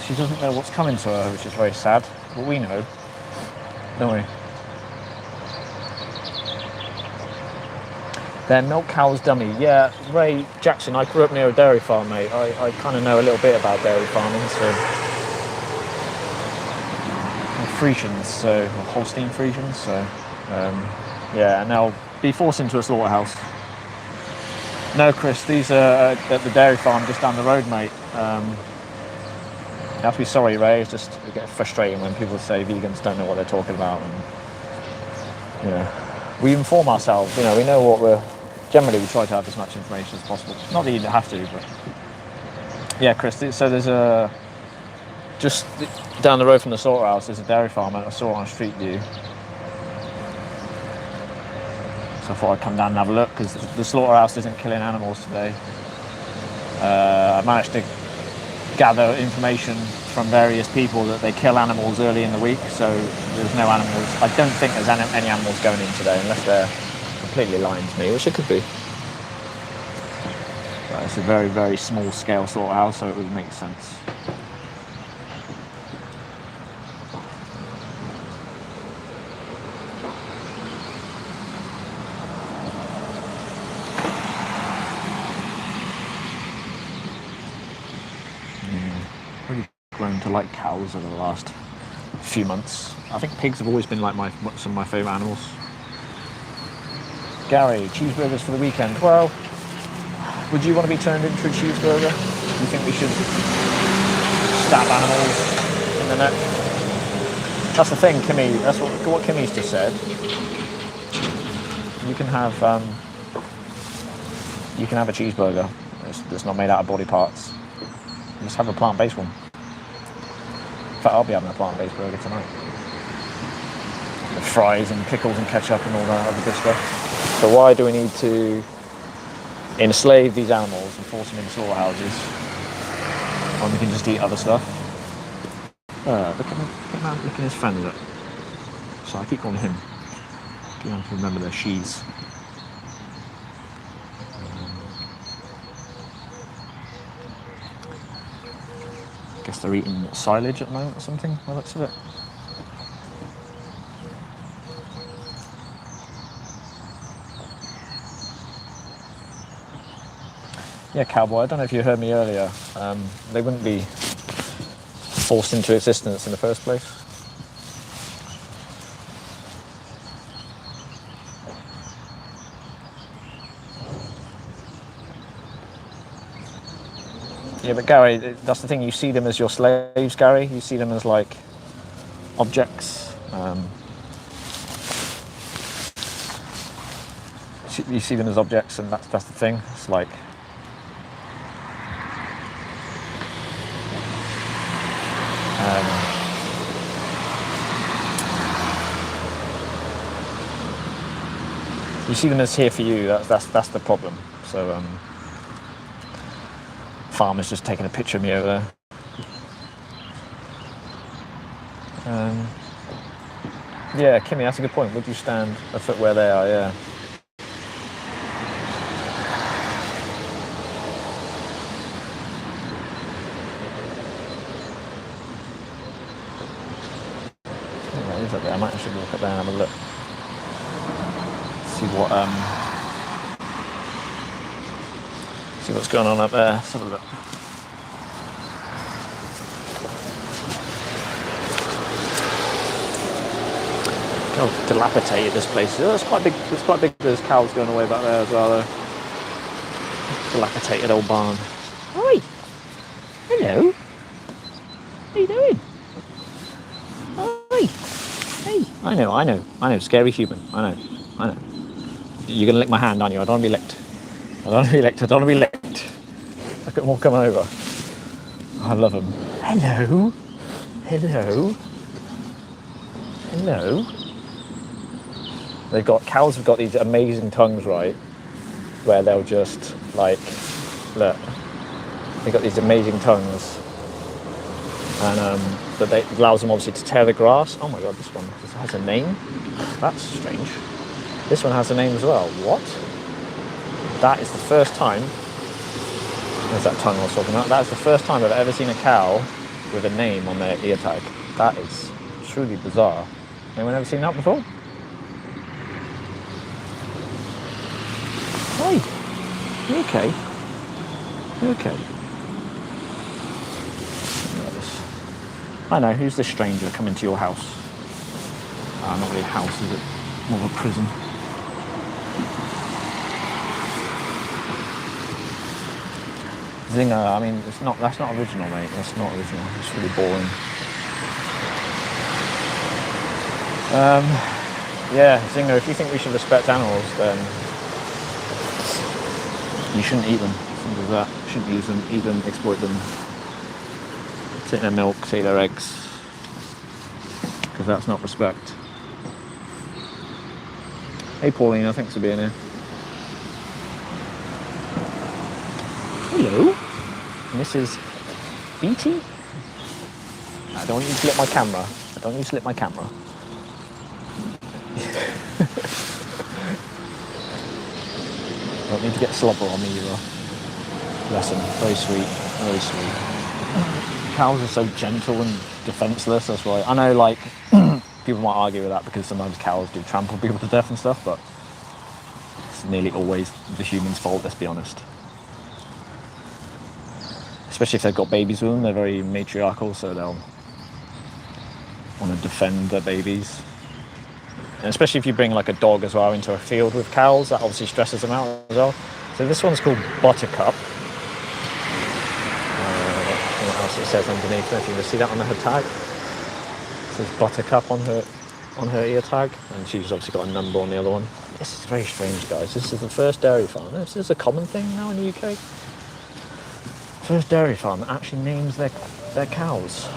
She doesn't know what's coming to her, which is very sad. But we know, don't we? They're milk cows dummy. Yeah, Ray Jackson, I grew up near a dairy farm, mate. I kind of know a little bit about dairy farming, so... Friesians, so... Holstein Friesians, so... yeah, and they'll be forced into a slaughterhouse. No, Chris, these are at the dairy farm just down the road, mate. You have to be sorry, Ray. It's just it gets frustrating when people say vegans don't know what they're talking about. And, you know, we inform ourselves. You know, we know what we're. Generally, we try to have as much information as possible. Not that you have to, but yeah, Chris. So there's a just down the road from the slaughterhouse. There's a dairy farm, and I saw it on Street View. So I thought I'd come down and have a look because the slaughterhouse isn't killing animals today. I managed to gather information from various people that they kill animals early in the week, so there's no animals. I don't think there's any animals going in today unless they're completely lying to me, which it could be. But it's a very, very small scale slaughterhouse, so it would make sense. Grown to like cows over the last few months. I think pigs have always been like some of my favourite animals. Gary, cheeseburgers for the weekend. Well, would you want to be turned into a cheeseburger? Do you think we should stab animals in the neck? That's the thing, Kimmy. That's what Kimmy's just said. You can have a cheeseburger that's not made out of body parts. Just have a plant-based one. In fact, I'll be having a plant-based burger tonight. With fries and pickles and ketchup and all that other good stuff. So why do we need to enslave these animals and force them into slaughterhouses when we can just eat other stuff? Look at him licking his friend, look. So I keep calling him. You have to remember they're she's. Guess they're eating silage at the moment or something, by the looks of it. Yeah, Cowboy, I don't know if you heard me earlier. They wouldn't be forced into existence in the first place. Yeah, but Gary, that's the thing. You see them as your slaves, Gary. You see them as like objects. You see them as objects, and that's the thing. It's like you see them as here for you. That's the problem. So. Farmer's just taking a picture of me over there. Yeah, Kimmy, that's a good point. Would you stand a foot where they are? Yeah. That is up there. I might actually walk up there and have a look. See what's going on up there. Let's have a look. How dilapidated this place is. Oh, it's quite big. It's quite big. There's cows going away back there as well, though. Dilapidated old barn. Hi. Hello. How you doing? Hi. Hey, I know, scary human. I know. You're gonna lick my hand, aren't you? I don't want to be licked. I don't want to be licked. I don't want to be licked. Look at them all coming over. I love them. Hello. Hello. Hello. Cows have got these amazing tongues, right? Where they'll just, like, look. They've got these amazing tongues. And but it allows them obviously to tear the grass. Oh my god, this one has a name. That's strange. This one has a name as well. What? That is the first time. There's that tongue I was talking about. That is the first time I've ever seen a cow with a name on their ear tag. That is truly bizarre. Anyone ever seen that before? Hey, you okay? You okay? I know, who's this stranger coming to your house? Not really a house, is it? More of a prison. Zinger, I mean, that's not original, mate. That's not original. It's really boring. Yeah, Zinger, if you think we should respect animals, then you shouldn't eat them. Simple as that. You shouldn't use them, eat them, exploit them. Take their milk, take their eggs. Because that's not respect. Hey Paulina, thanks for being here. Hello. And this is BT. I don't want you to lick my camera. I don't want you to lick my camera. Don't need to get slobber on me either. Bless them. Very sweet. Very sweet. Cows are so gentle and defenseless. That's why I know, like, people might argue with that because sometimes cows do trample people to death and stuff, but it's nearly always the human's fault, let's be honest. Especially if they've got babies with them, they're very matriarchal, so they'll want to defend their babies. And especially if you bring like a dog as well into a field with cows, that obviously stresses them out as well. So this one's called Buttercup. What else it says underneath? I don't know if you can see that on her tag. It says Buttercup on her ear tag, and she's obviously got a number on the other one. This is very strange, guys. This is the first dairy farm. This is a common thing now in the UK. First dairy farm that actually names their cows.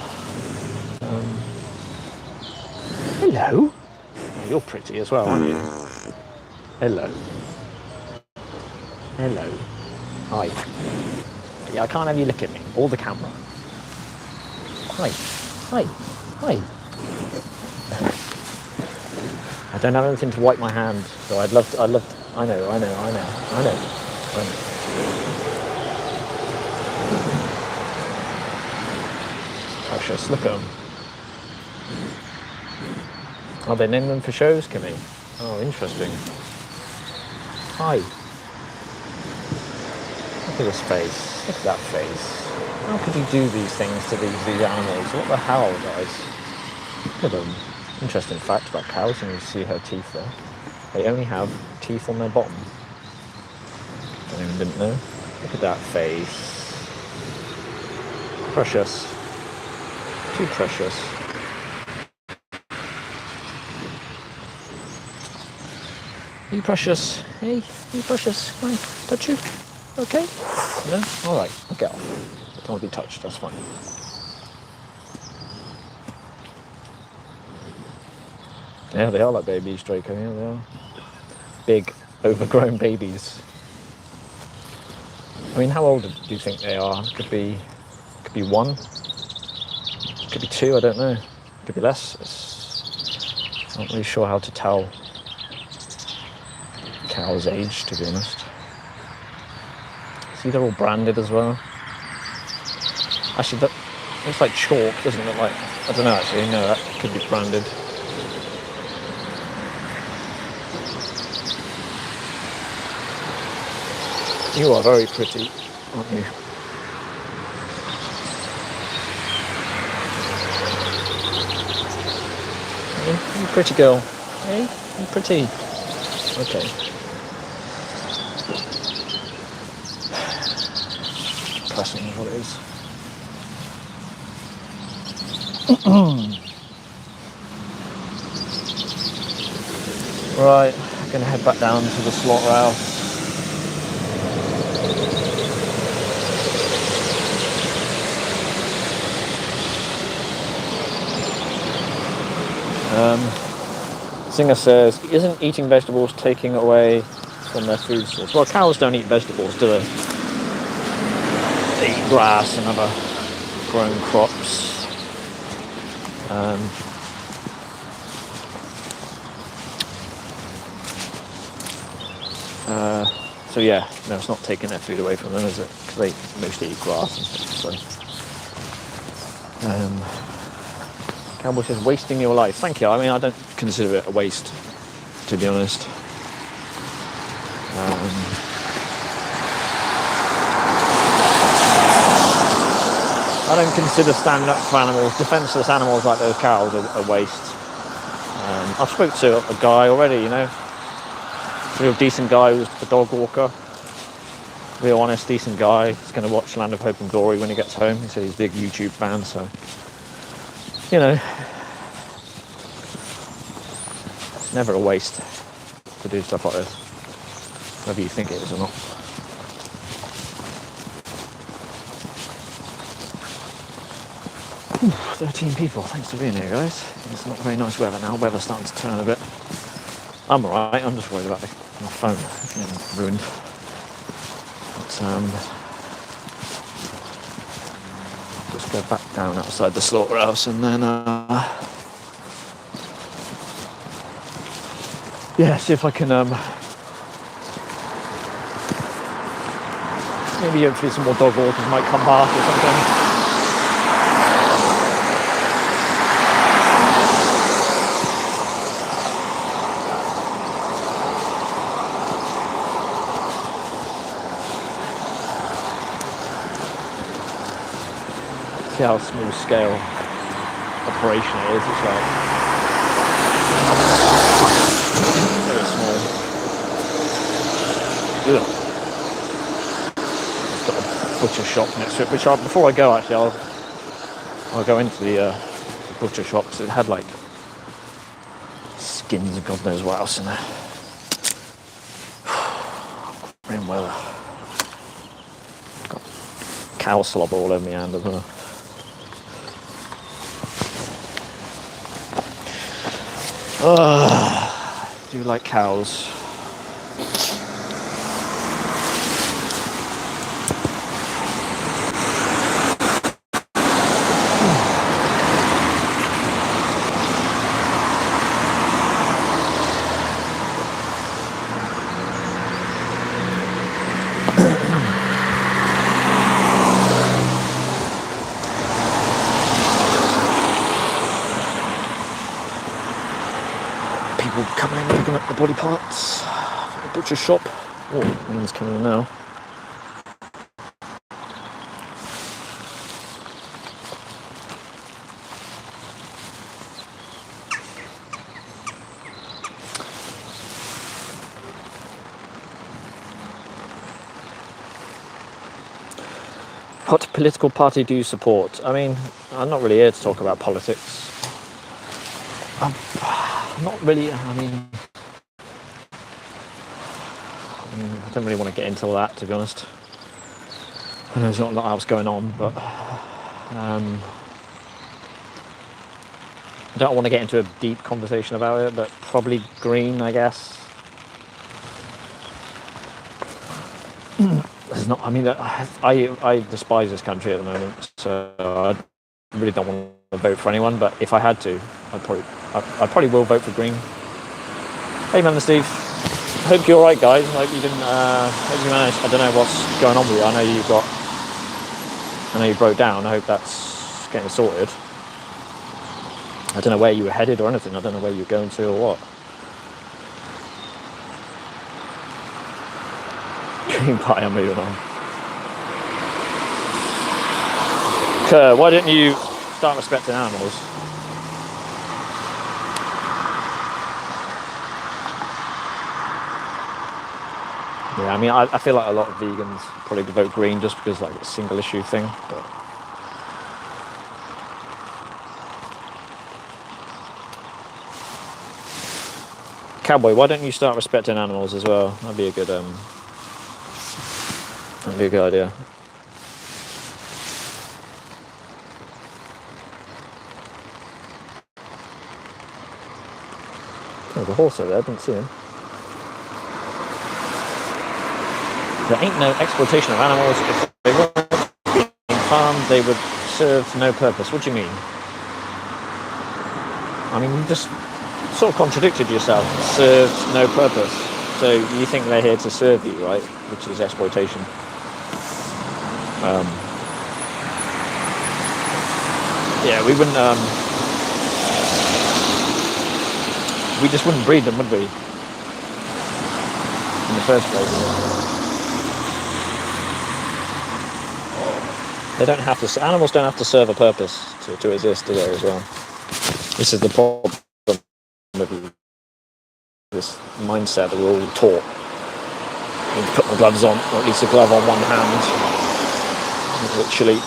Hello. Oh, you're pretty as well, aren't you? Hello. Hello. Hi. Yeah, I can't have you look at me or the camera. Hi. Hi. Hi. I don't have anything to wipe my hand, so I'd love to, I know. Precious, look at them. Oh, they name them for shows, Kimmy? Oh, interesting. Hi. Look at this face. Look at that face. How could you do these things to these animals? What the hell, guys? Look at them. Interesting fact about cows, and you see her teeth there. They only have teeth on their bottom. Didn't know. Look at that face. Precious. Too precious. You precious. Hey, you precious. Can I touch you? Okay? No? Alright, I'll get off. Don't want to be touched, that's fine. Yeah, they are like babies, Draco. Yeah, they are. Big, overgrown babies. I mean, how old do you think they are? Could be 1. Could be 2, I don't know. Could be less. I'm not really sure how to tell cow's age, to be honest. See, they're all branded as well. Actually, that looks like chalk, doesn't it? Look like, I don't know actually, no, that could be branded. You are very pretty, aren't you? Hey, you pretty girl. Hey, you pretty. Okay. Pressing is what it is. Right, gonna head back down to the slaughterhouse. Singer says, isn't eating vegetables taking away from their food source? Well, cows don't eat vegetables, do they? They eat grass and other grown crops. So yeah, no, it's not taking their food away from them, is it? Because they mostly eat grass and stuff. So, Cowboy says, wasting your life. Thank you. I mean, I don't consider it a waste, to be honest. I don't consider standing up for animals, defenceless animals like those cows, a waste. I've spoke to a guy already, you know, real decent guy who's a dog walker. Real honest, decent guy. He's going to watch Land of Hope and Glory when he gets home. He said he's a big YouTube fan, so, you know, it's never a waste to do stuff like this, whether you think it is or not. Ooh, 13 people. Thanks for being here, guys. It's not very nice weather now. Weather's starting to turn a bit. I'm alright. I'm just worried about my phone getting ruined. But, just go back down outside the slaughterhouse and then yeah, see if I can maybe hopefully some more dog walkers might come past or something. See how small scale operation it is. It's like very small. Ugh. It's got a butcher shop next to it, which before I go actually I'll go into the butcher shop because it had like skins and God knows what else in there. Grim weather. Got cow slobber all over my hand as well. Do you like cows? Coming in looking at the body parts at the butcher shop. Oh, one's coming in now. What political party do you support? I mean, I'm not really here to talk about politics. I'm not really, I don't really want to get into that, to be honest. I know there's not a lot else going on, but I don't want to get into a deep conversation about it, but probably Green, I guess. It's not, I mean, I despise this country at the moment, so I really don't want to vote for anyone, but if I had to, I probably will vote for Green. Hey, man, Steve. Hope you're alright, guys. Hope you didn't. Hope you managed. I don't know what's going on with you. I know you broke down. I hope that's getting sorted. I don't know where you were headed or anything. I don't know where you're going to or what. Green Party, I'm moving on. Kerr, why didn't you start respecting animals? Yeah, I mean, I feel like a lot of vegans probably vote Green just because like it's a single issue thing, but Cowboy, why don't you start respecting animals as well? That'd be a good idea. There's a horse over there, I didn't see him. There ain't no exploitation of animals. If they weren't being farmed, they would serve no purpose. What do you mean? I mean, you just sort of contradicted yourself. Served no purpose. So you think they're here to serve you, right? Which is exploitation. Yeah, we wouldn't. We just wouldn't breed them, would we? In the first place. They don't have to. Animals don't have to serve a purpose to exist, do they? As well. This is the problem with this mindset that we're all taught. You put the gloves on, or at least a glove on one hand, literally.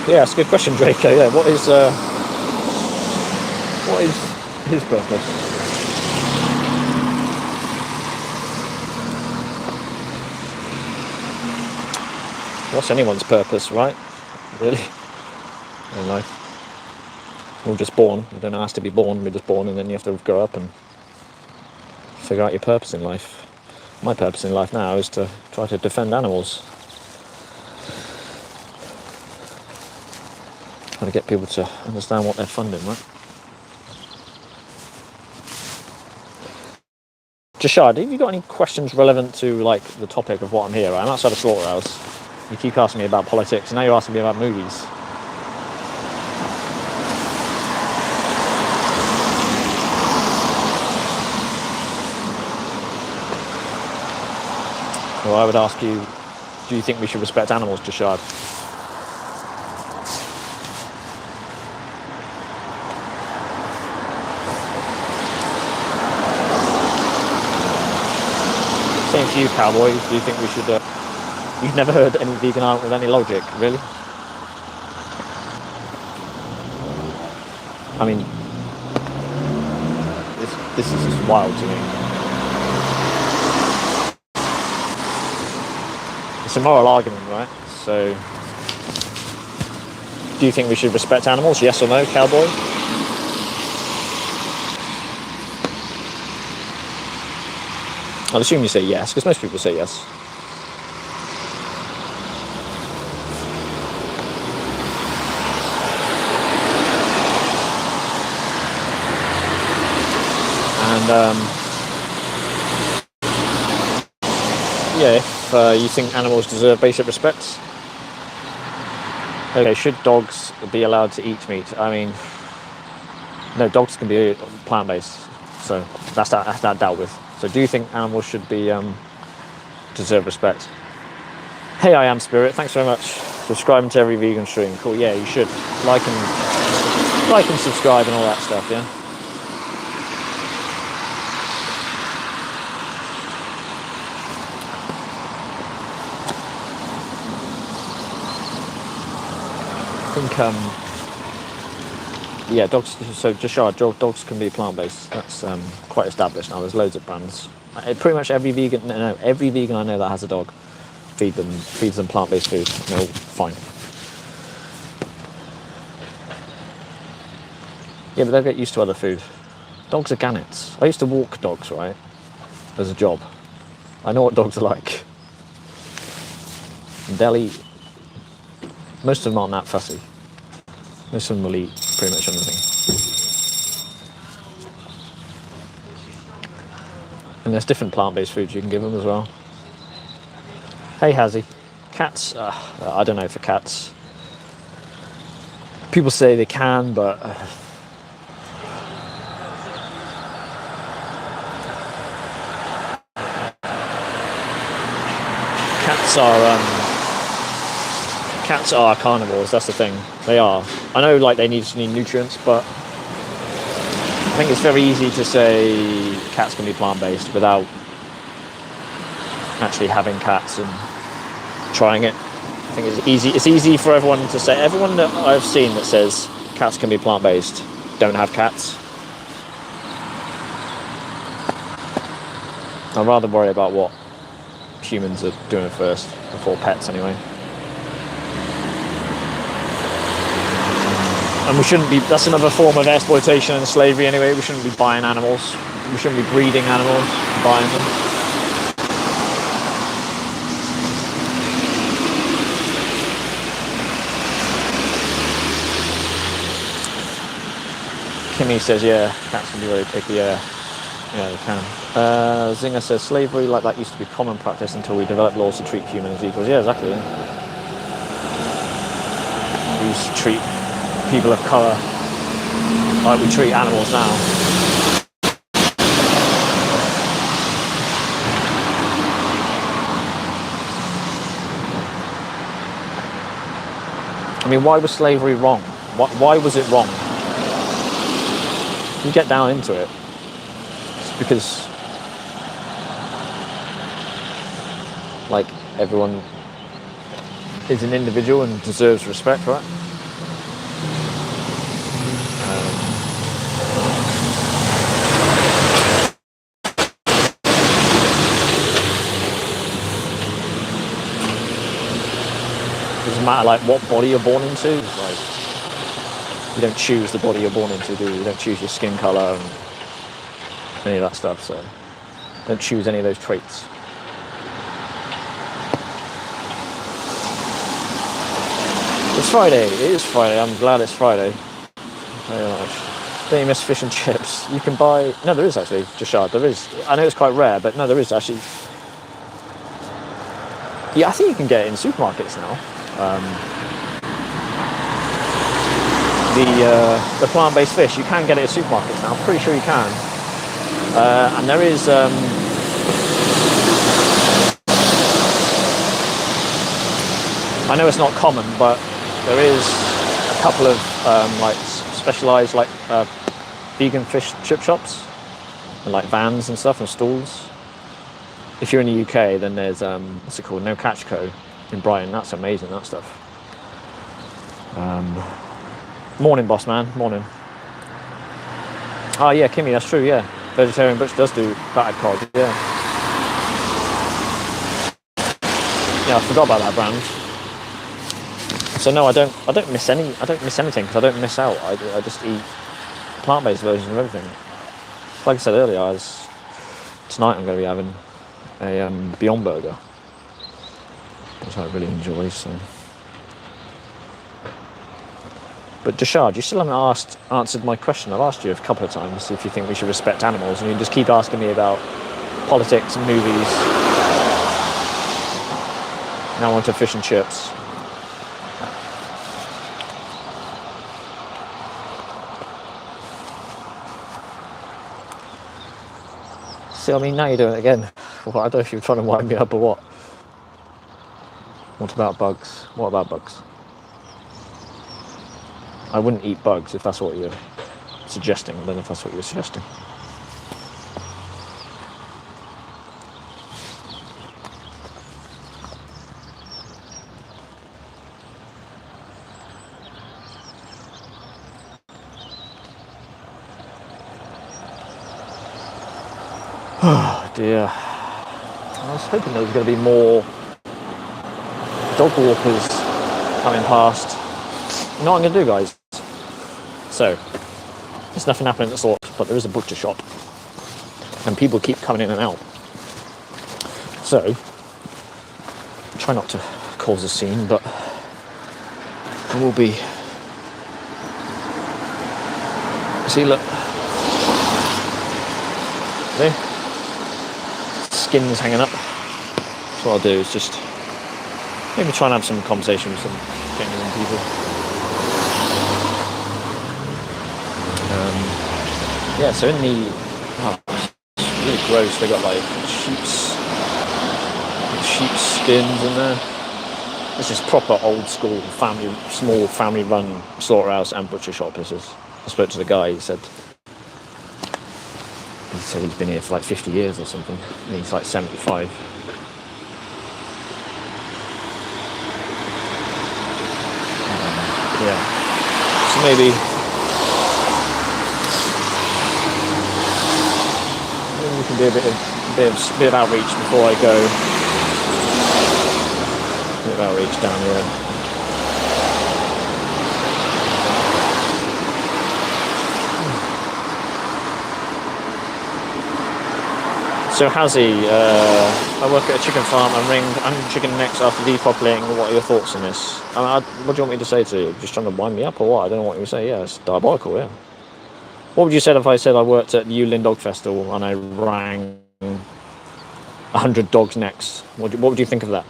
Yeah, it's a good question, Draco. Yeah, what is his purpose? What's anyone's purpose, right? Really? In life. We're just born. We don't ask to be born. We're just born, and then you have to grow up and figure out your purpose in life. My purpose in life now is to try to defend animals. Trying to get people to understand what they're funding, right? Jashad, have you got any questions relevant to like the topic of what I'm here? I'm outside a slaughterhouse. You keep asking me about politics, and now you're asking me about movies. Well, I would ask you, do you think we should respect animals, Jashad? Same for you, Cowboy. Do you think we should... You've never heard any vegan argument with any logic, really? I mean, this is just wild to me. It's a moral argument, right? So, do you think we should respect animals? Yes or no, Cowboy? I'll assume you say yes, because most people say yes. And yeah, if you think animals deserve basic respect. Okay, should dogs be allowed to eat meat? I mean, no, dogs can be plant-based, so that's that dealt with. So do you think animals should be deserve respect? Hey, I am Spirit. Thanks very much. Subscribing to every vegan stream. Cool. Yeah, you should like and subscribe and all that stuff. Yeah. I think yeah, dogs. So dogs can be plant-based. That's quite established now. There's loads of brands. Pretty much every vegan, no, every vegan I know that has a dog, feeds them plant-based food. No, fine. Yeah, but they'll get used to other food. Dogs are gannets. I used to walk dogs, right, as a job. I know what dogs are like. And they'll eat. Most of them aren't that fussy. Most of them will eat pretty much anything. And there's different plant-based foods you can give them as well. Hey, Hazzy. Cats, I don't know for cats. People say they can, but... Cats are carnivores, that's the thing. They are. I know like they need nutrients, but I think it's very easy to say cats can be plant-based without actually having cats and trying it. I think it's easy. It's easy for everyone to say. Everyone that I've seen that says cats can be plant-based don't have cats. I'd rather worry about what humans are doing first before pets, anyway. And we shouldn't be. That's another form of exploitation and slavery, anyway. We shouldn't be buying animals. We shouldn't be breeding animals, buying them. Kimmy says, yeah, cats can be very picky, yeah. Yeah, they can. Zinger says, slavery like that used to be common practice until we developed laws to treat humans as equals. Yeah, exactly. Yeah. We used to treat people of colour like we treat animals now. I mean, why was slavery wrong? Why was it wrong? You get down into it. It's because, like, everyone is an individual and deserves respect, right? Doesn't matter like what body you're born into. Like, you don't choose the body you're born into, do you? You don't choose your skin colour and any of that stuff. So don't choose any of those traits. It's Friday. It is Friday. I'm glad it's Friday. Very much. Don't you miss fish and chips? You can buy. No, there is actually. Jashad, there is. I know it's quite rare, but no, there is actually. Yeah, I think you can get it in supermarkets now. The plant-based fish, you can get it at supermarkets now. I'm pretty sure you can. And there is I know it's not common, but there is a couple of like specialised like vegan fish chip shops and like vans and stuff and stalls. If you're in the UK, then there's what's it called? No Catch Co. in Brighton. That's amazing. That stuff. Morning, boss man. Morning. Oh yeah, Kimmy. That's true. Yeah, Vegetarian Butch does do battered cod. Yeah. Yeah, I forgot about that brand. So no, I don't miss anything because I don't miss out. I just eat plant-based versions of everything. Like I said earlier, tonight I'm going to be having a Beyond Burger, which I really enjoy. So, but Jashad, you still haven't answered my question. I've asked you a couple of times if you think we should respect animals, and you just keep asking me about politics and movies. Now on to fish and chips. See, I mean, now you're doing it again. Well, I don't know if you're trying to wind me up or what. What about bugs? What about bugs? I wouldn't eat bugs if that's what you're suggesting. I don't know if that's what you're suggesting. Oh dear. I was hoping there was going to be more dog walkers coming past. You know what I'm going to do, guys? So, there's nothing happening at the sort, but there is a butcher shop. And people keep coming in and out. So, try not to cause a scene, but there will be... See, look. See? Skins hanging up. So what I'll do is just maybe try and have some conversation with some genuine people. Yeah, so in the it's really gross. They got like sheep's skins in there. This is proper old school small family run slaughterhouse and butcher shop. This is. I spoke to the guy. He said he's been here for like 50 years or something, and he's like 75. Yeah. So maybe we can do a bit of outreach before I go. A bit of outreach down here. So Hazzy, I work at a chicken farm. I'm ringed 100 chicken necks after depopulating. What are your thoughts on this? What do you want me to say to you? Just trying to wind me up or what? I don't know what you would say. Yeah, it's diabolical, yeah. What would you say if I said I worked at the Yulin Dog Festival and I rang 100 dogs' necks? What would you think of that?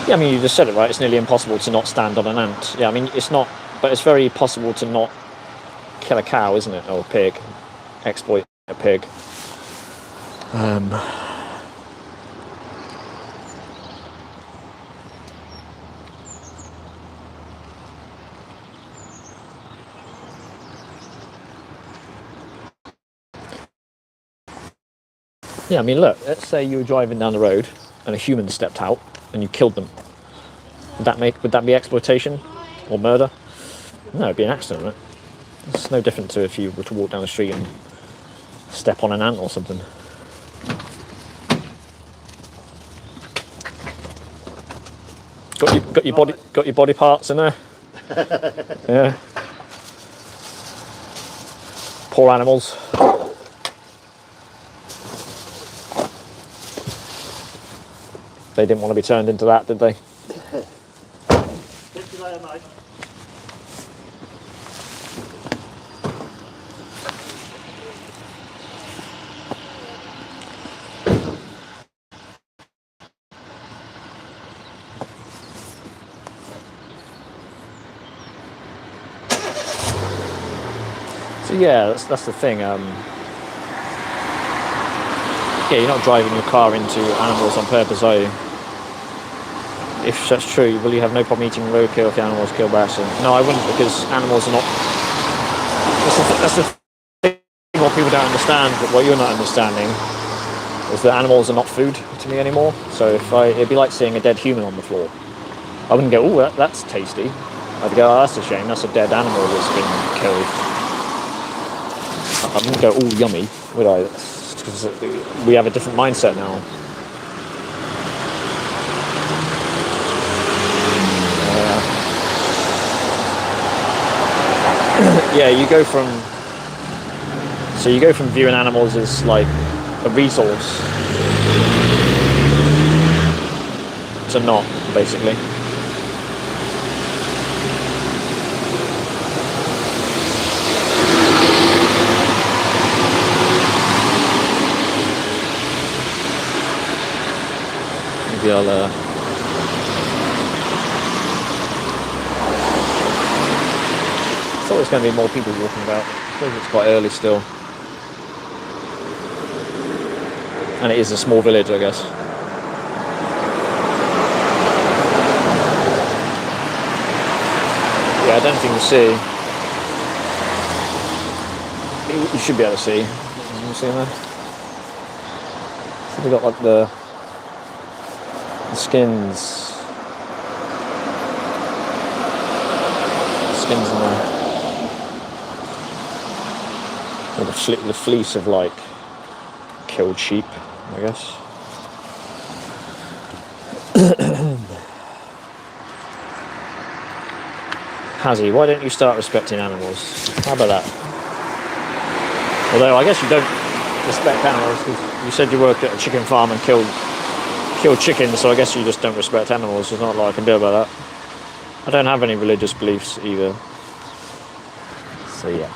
Yeah, I mean, you just said it, right? It's nearly impossible to not stand on an ant. Yeah, I mean, it's not, but it's very possible to not kill a cow, isn't it? Or a pig. Exploit a pig. Yeah, I mean, look, let's say you were driving down the road and a human stepped out and you killed them. Would that be exploitation or murder? No, it'd be an accident, right? It's no different to if you were to walk down the street and step on an ant or something. Got your body parts in there? Yeah. Poor animals. They didn't want to be turned into that, did they? So yeah, that's the thing. Yeah, you're not driving your car into animals on purpose, are you? If that's true, will you have no problem eating roadkill if the animals kill by accident? No, I wouldn't, because animals are not. That's the thing. What people don't understand, what you're not understanding, is that animals are not food to me anymore. So it'd be like seeing a dead human on the floor. I wouldn't go, oh, that's tasty. I'd go, oh, that's a shame. That's a dead animal that's been killed. I wouldn't go, oh, yummy, would I? Because we have a different mindset now. Yeah, you go from viewing animals as like a resource to not, basically. Maybe I'll I thought there's going to be more people walking about. I suppose it's quite early still. And it is a small village, I guess. Yeah, I don't think you'll see. You should be able to see. You see there? So they got like the skins. Skins in there. Or the fleece of like killed sheep, I guess. Hazzy, why don't you start respecting animals? How about that? Although I guess you don't respect animals because you said you work at a chicken farm and killed chickens, so I guess you just don't respect animals. There's not a lot I can do about that. I don't have any religious beliefs either. So yeah.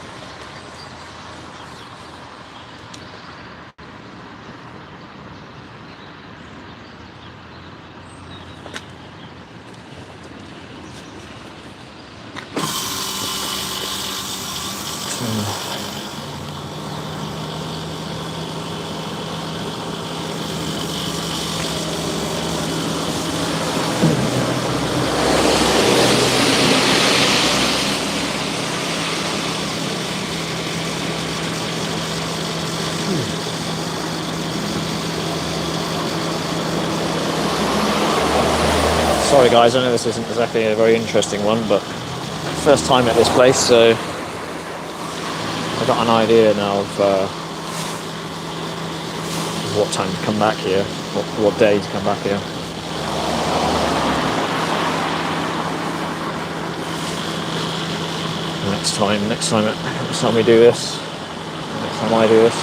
Sorry guys, I know this isn't exactly a very interesting one, but first time at this place, so I've got an idea now of what time to come back here, what day to come back here. Next time we do this, next time I do this.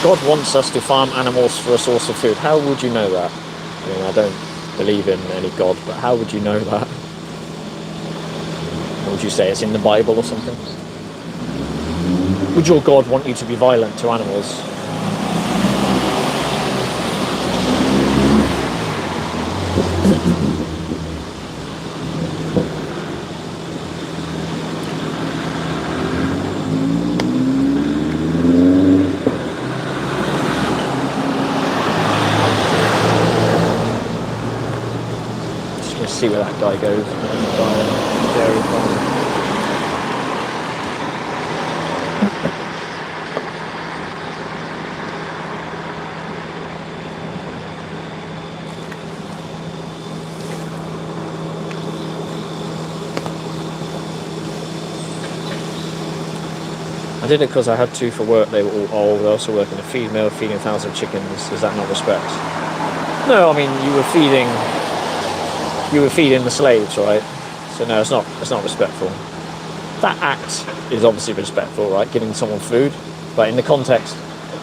God wants us to farm animals for a source of food. How would you know that? I mean, I don't believe in any God, but how would you know that? What would you say? It's in the Bible or something? Would your God want you to be violent to animals? See where that guy goes. I did it because I had to for work. They were all old. I also work in a feed mill, feeding 1,000 chickens. Is that not respect? No, I mean you were feeding the slaves, right? So no, it's not respectful. That act is obviously respectful, right? Giving someone food, but in the context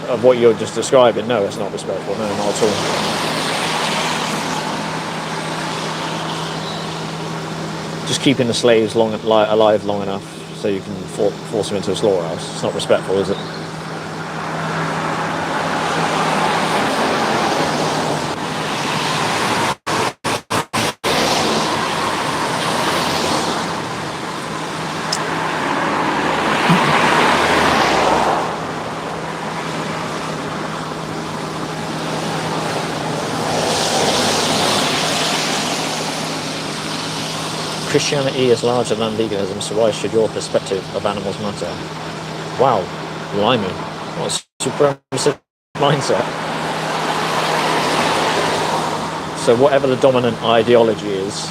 of what you're just describing, no, it's not respectful. No, not at all. Just keeping the slaves alive long enough so you can force them into a slaughterhouse. It's not respectful, is it? Christianity is larger than veganism, so why should your perspective of animals matter? Wow, blimey, what a supremacist mindset. So whatever the dominant ideology is,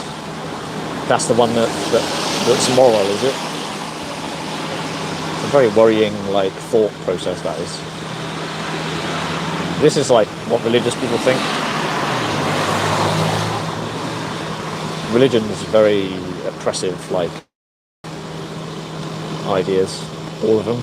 that's the one that's moral, is it? It's a very worrying, thought process, that is. This is what religious people think. Religion is very oppressive, ideas, all of them.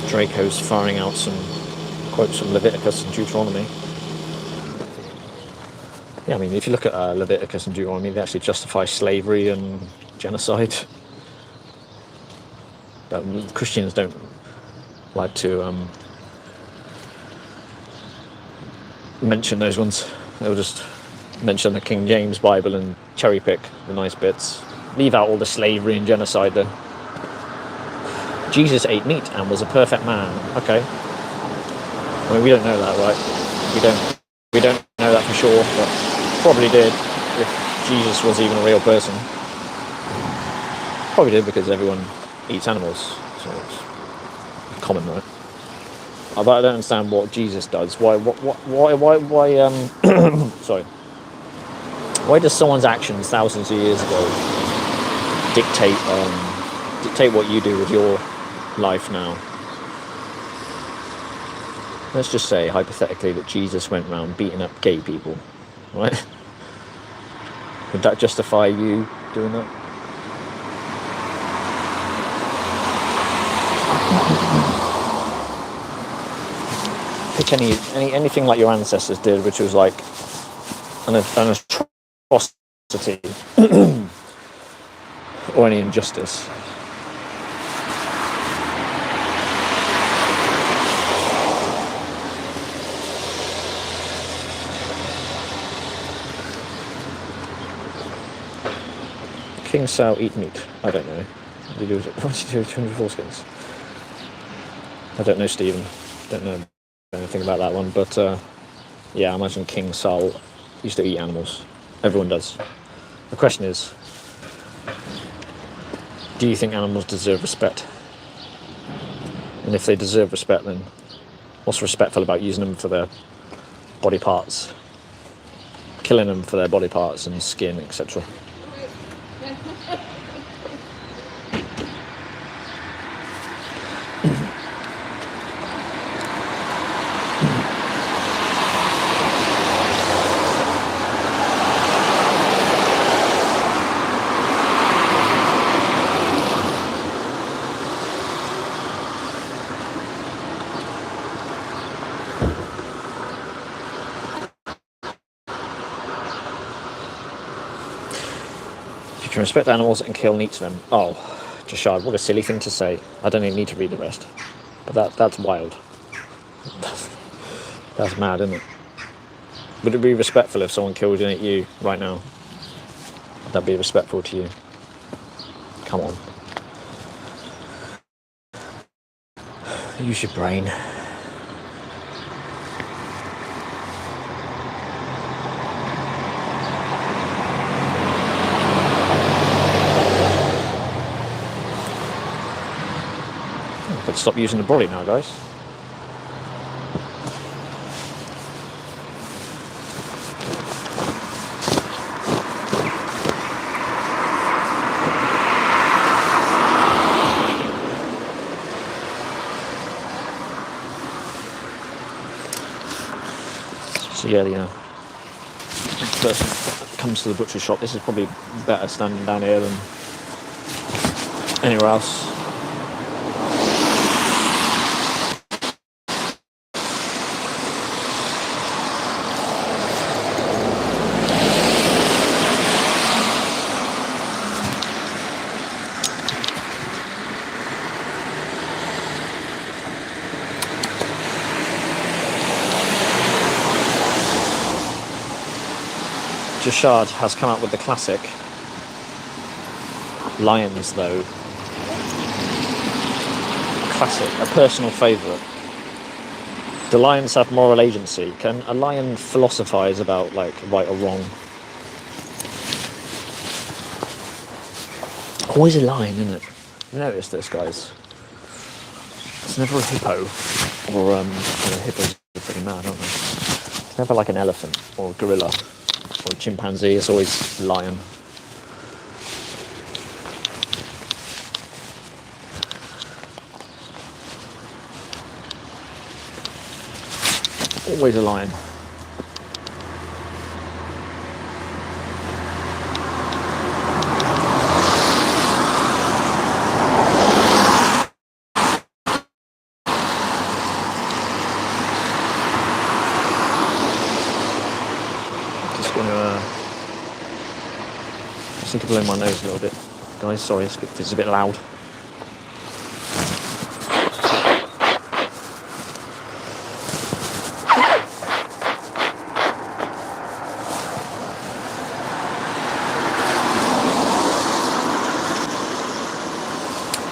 Draco's firing out some quotes from Leviticus and Deuteronomy. Yeah, I mean, if you look at Leviticus and Deuteronomy, they actually justify slavery and genocide. But Christians don't like to mention those ones. They'll just mention the King James Bible and cherry pick the nice bits. Leave out all the slavery and genocide then. Jesus ate meat and was a perfect man. Okay. I mean, we don't know that, right? We don't know that for sure, but probably did if Jesus was even a real person. Probably did because everyone eats animals, so it's common, right? But I don't understand what Jesus does. Why sorry. Why does someone's actions thousands of years ago dictate what you do with your life now? Let's just say, hypothetically, that Jesus went around beating up gay people, right? Would that justify you doing that? Pick anything like your ancestors did, which was like an atrocity or any injustice. Kings shall eat meat. I don't know. do you do? What do you do with 200 foreskins? I don't know, Stephen. Don't know anything about that one, but yeah, I imagine King Saul used to eat animals. Everyone does. The question is, do you think animals deserve respect? And if they deserve respect, then what's respectful about using them for their body parts? Killing them for their body parts and skin, etc. You can respect animals and kill and eat them. Oh, Jashad, what a silly thing to say. I don't even need to read the rest. But that's wild. That's mad, isn't it? Would it be respectful if someone killed and ate you right now? Would that be respectful to you? Come on. Use your brain. But stop using the brolly now, guys. So yeah, next person that comes to the butcher shop, this is probably better standing down here than anywhere else. Jashad has come out with the classic lions, though. Classic, a personal favourite. Do lions have moral agency? Can a lion philosophise about, like, right or wrong? Always a lion, isn't it? Notice this, guys. It's never a hippo, or hippos are pretty mad, aren't they? It's never like an elephant or a gorilla. Or a chimpanzee, it's always lion. Always a lion. Just gonna just need to blow my nose a little bit, guys. Sorry, it's a bit loud.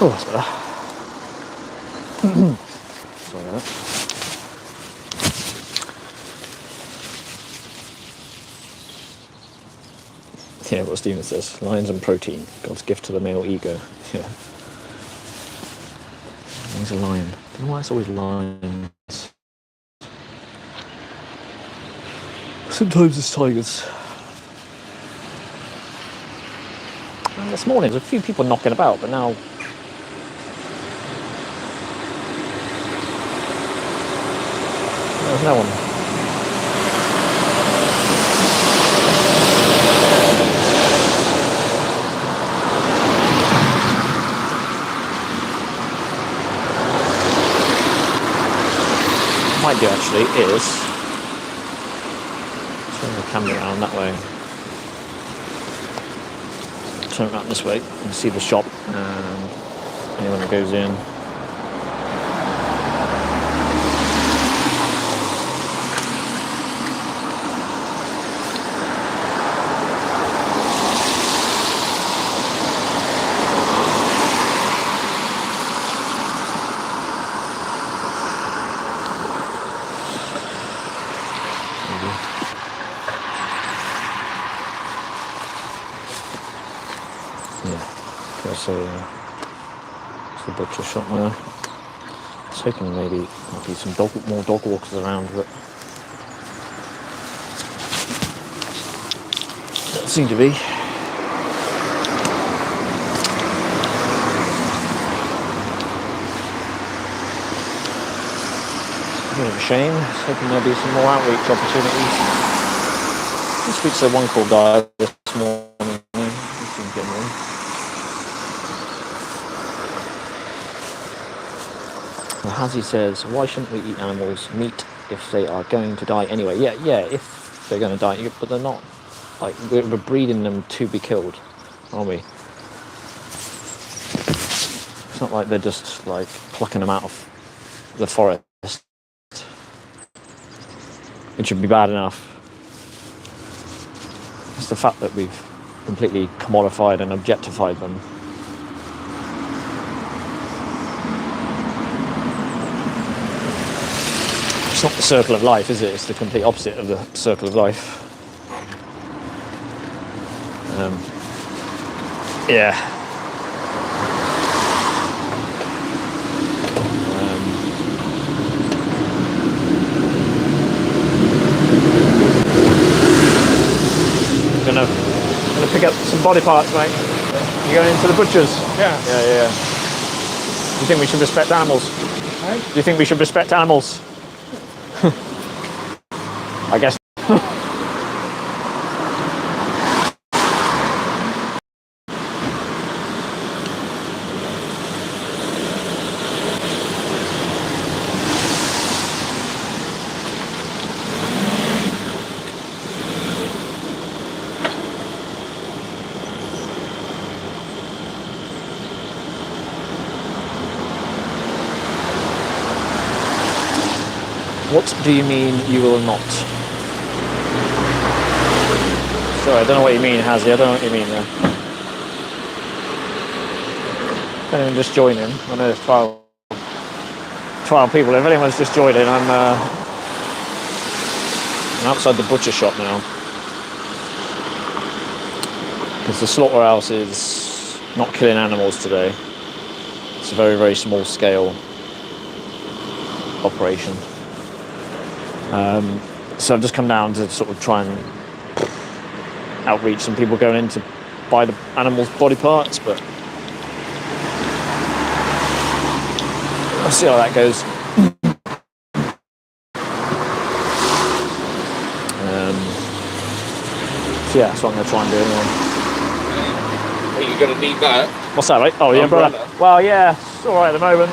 Oh, that's better. Sorry about that. Yeah, what Stephen says. Lions and protein. God's gift to the male ego. Yeah. He's a lion. I don't know why it's always lions. Sometimes it's tigers. And this morning, there's a few people knocking about, but now there's no one. Might do actually is turn the camera around that way. Turn it around this way and see the shop and anyone that goes in. It's the butcher shop now. I was hoping maybe there'd be some more dog walkers around, but doesn't seem to be. A bit of a shame. I was hoping there'll be some more outreach opportunities. I speak to one call guy this morning. He seemed genuine. Well, Hazzy says, why shouldn't we eat animals' meat if they are going to die anyway? Yeah, if they're going to die, but they're not. Like, we're breeding them to be killed, aren't we? It's not like they're just, like, plucking them out of the forest. It should be bad enough. It's the fact that we've completely commodified and objectified them. It's not the circle of life, is it? It's the complete opposite of the circle of life. Yeah. Gonna pick up some body parts, mate. You going into the butcher's? Yeah. Yeah. Do you think we should respect animals? Hey? Do you think we should respect animals? I guess. What do you mean you will not? Sorry, I don't know what you mean, Hazzy. I don't know what you mean there. If anyone just joined in, I know there's 12 people. If anyone's just joined in, I'm outside the butcher shop now. Because the slaughterhouse is not killing animals today. It's a very, very small scale operation. So I've just come down to sort of try and outreach some people going in to buy the animals' body parts, but I'll see how that goes. So yeah, that's what I'm going to try and do anyway. Are you going to need that? What's that, mate? Oh, yeah, brother. Well, yeah, it's all right at the moment.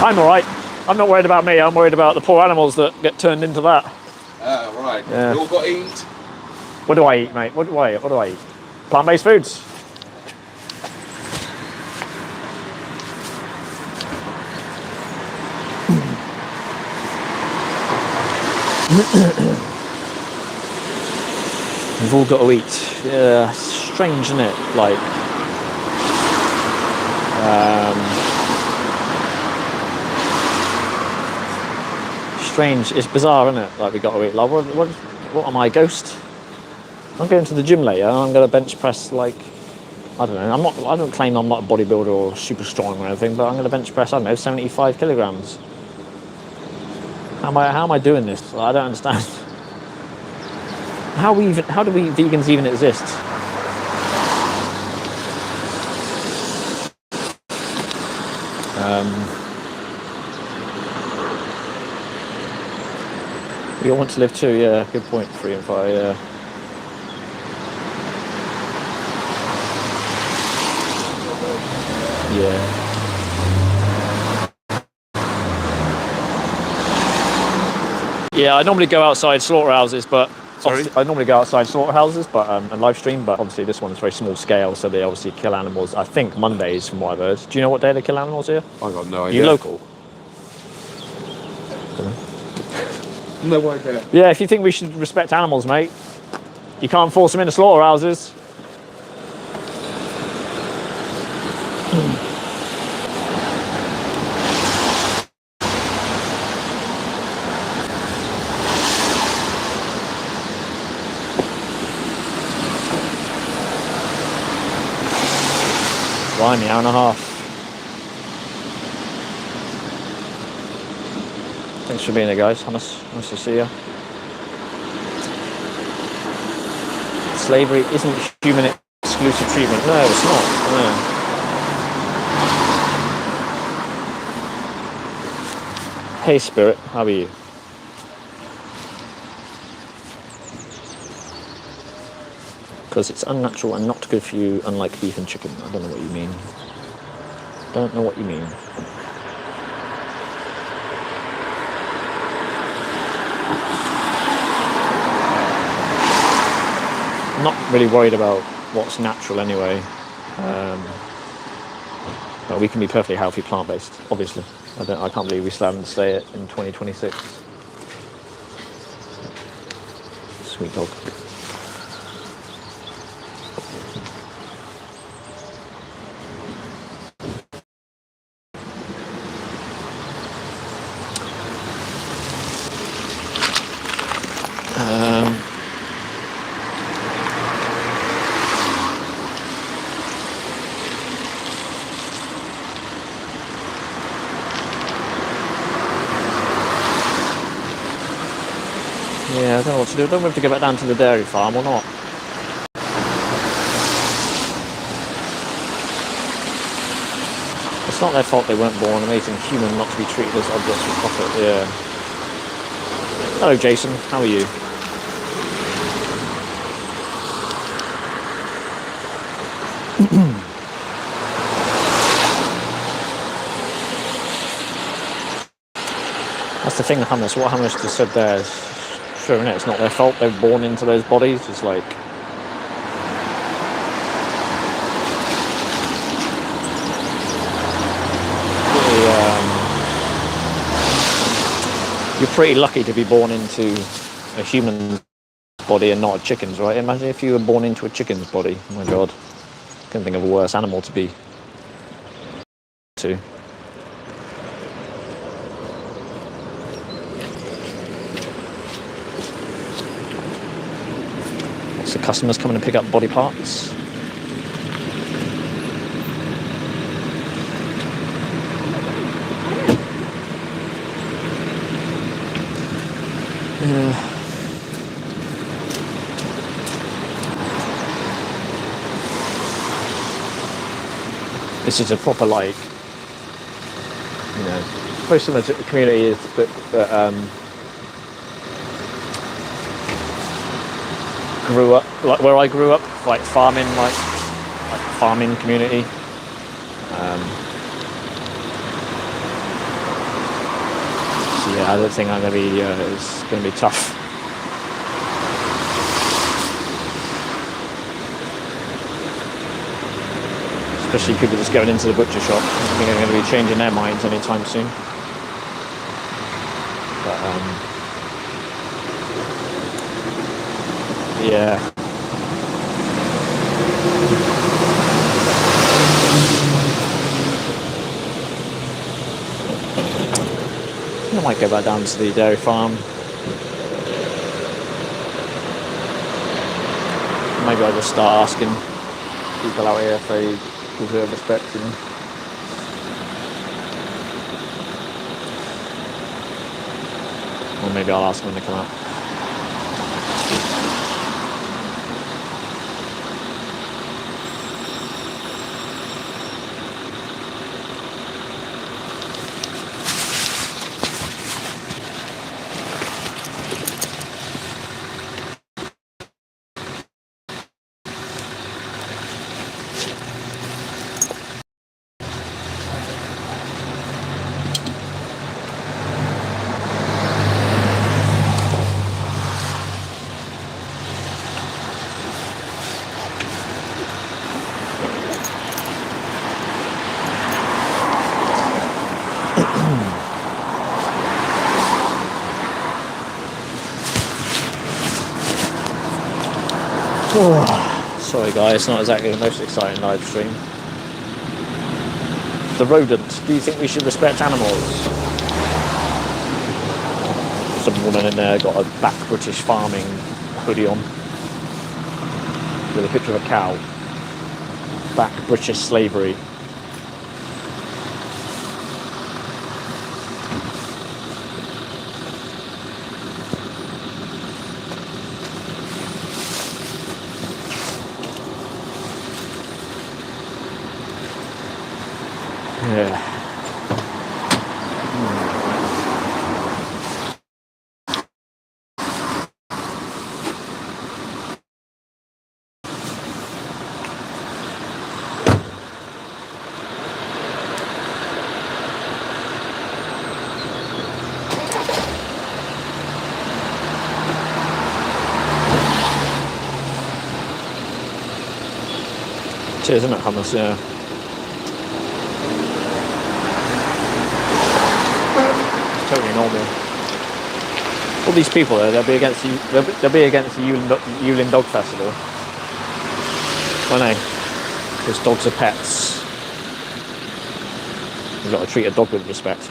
I'm all right. I'm not worried about me. I'm worried about the poor animals that get turned into that. Ah, right. Yeah. You all got to eat? What do I eat, mate? What do I eat? Plant-based foods. We've all got to eat. Yeah, strange, isn't it? Like, strange. It's bizarre, isn't it? Like, we got to eat. Like, what am I, a ghost? I'm going to the gym later. And I'm going to bench press, like, I don't know. I don't claim I'm not a bodybuilder or super strong or anything, but I'm going to bench press, I don't know, 75 kilograms. How am I doing this? I don't understand. How do we vegans even exist? We all want to live too, yeah, good point, 3 and 5, yeah. Yeah. Yeah, I normally go outside slaughterhouses, but I normally go outside slaughterhouses, but and live stream. But obviously, this one is very small scale, so they obviously kill animals. I think Mondays, from what I've heard. Do you know what day they kill animals here? I got no Are idea. you local? No idea. Yeah, if you think we should respect animals, mate, you can't force them into slaughterhouses. Blimey, hour and a half. Thanks for being here, guys. Nice to see you. Slavery isn't human exclusive treatment. No, it's not. No. Hey, Spirit, how are you? Because it's unnatural and not good for you, unlike beef and chicken. I don't know what you mean. Don't know what you mean. I'm not really worried about what's natural anyway. Well, we can be perfectly healthy plant-based, obviously. I can't believe we still haven't say it in 2026. Sweet dog. Yeah, I don't know what to do. I don't know if to go back down to the dairy farm or not. It's not their fault they weren't born amazing human not to be treated as objects for profit. Yeah. Hello, Jason. How are you? That's the thing, Hummus. What Hummus just said there is true, isn't it? It's not their fault they're born into those bodies. It's like you're pretty lucky to be born into a human body and not a chicken's, right? Imagine if you were born into a chicken's body. Oh my god. Can't think of a worse animal to be to. Lots of customers coming to pick up body parts. This is a proper, like, you know, very similar to the community is that grew up, like where I grew up, like farming, like farming community. So yeah, I don't think I'm gonna be. It's gonna be tough. Especially people just going into the butcher shop. I don't think they're going to be changing their minds anytime soon. But, yeah. I might go back down to the dairy farm. Maybe I'll just start asking people out here if they deserve respect, you know. Or maybe I'll ask them when they come out. Sorry guys, not exactly the most exciting live stream. The rodent, do you think we should respect animals? Some woman in there got a back British farming hoodie on with a picture of a cow. back British slavery. Yeah. It is, isn't it, hummus? Yeah. It's totally normal. All these people there, they'll be against the Yulin Dog Festival. Won't they? Because dogs are pets. You've got to treat a dog with respect.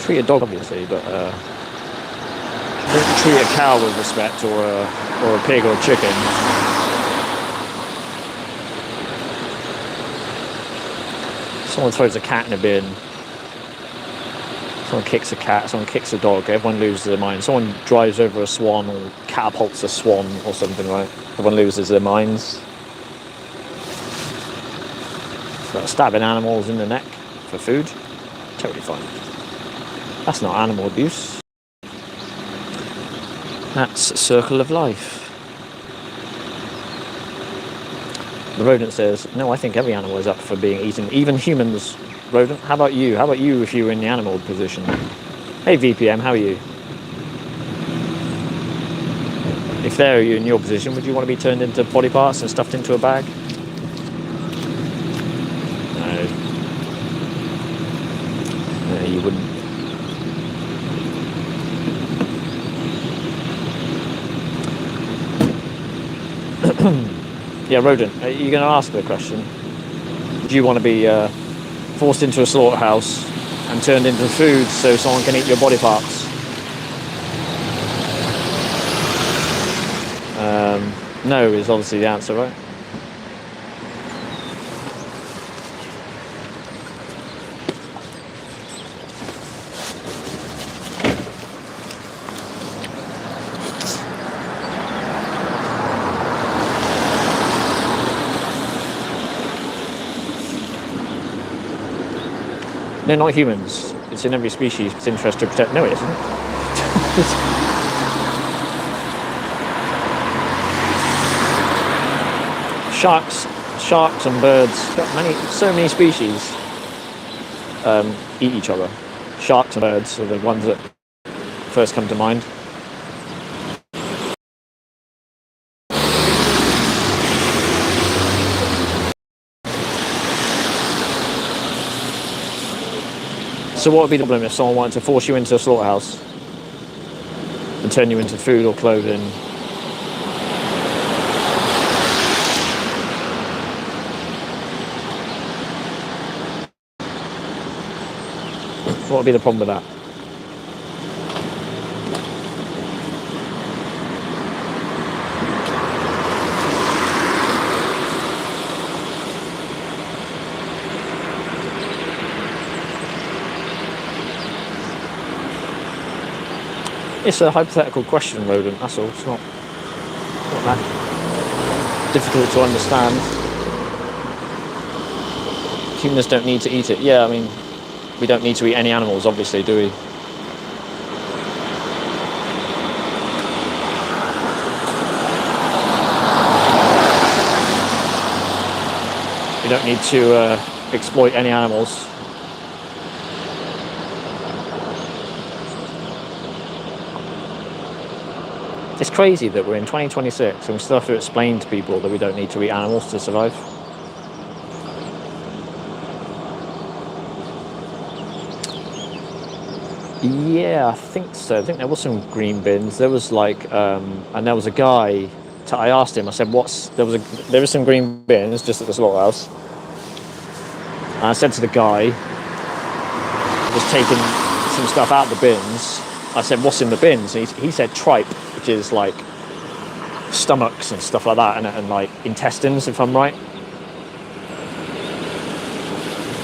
Treat a dog, obviously, but don't treat a cow with respect, or a pig or a chicken. Someone throws a cat in a bin. Someone kicks a cat. Someone kicks a dog. Everyone loses their mind. Someone drives over a swan or catapults a swan or something, right? Everyone loses their minds. But stabbing animals in the neck for food, totally fine. That's not animal abuse. That's a circle of life. The rodent says, no, I think every animal is up for being eaten, even humans. Rodent, how about you? How about you if you were in the animal position? Hey VPM, how are you? If they're in your position, would you want to be turned into body parts and stuffed into a bag? No, you wouldn't. Yeah, rodent, are you going to ask the question? Do you want to be forced into a slaughterhouse and turned into food so someone can eat your body parts? No is obviously the answer, right? They're not humans. It's in every species. It's interest to protect. No, it isn't. Sharks and birds. So many species eat each other. Sharks and birds are the ones that first come to mind. So what would be the problem if someone wanted to force you into a slaughterhouse and turn you into food or clothing? What would be the problem with that? It's a hypothetical question, rodent, that's all. It's not that difficult to understand. Humans don't need to eat it. Yeah, I mean, we don't need to eat any animals, obviously, do we? We don't need to exploit any animals. It's crazy that we're in 2026 and we still have to explain to people that we don't need to eat animals to survive. Yeah, I think so. I think there was some green bins. There was like, and there was a guy. I asked him. I said, there was some green bins just at the slaughterhouse. And I said to the guy, was taking some stuff out of the bins. I said, what's in the bins? And he said tripe, which is like stomachs and stuff like that, and like intestines, if I'm right,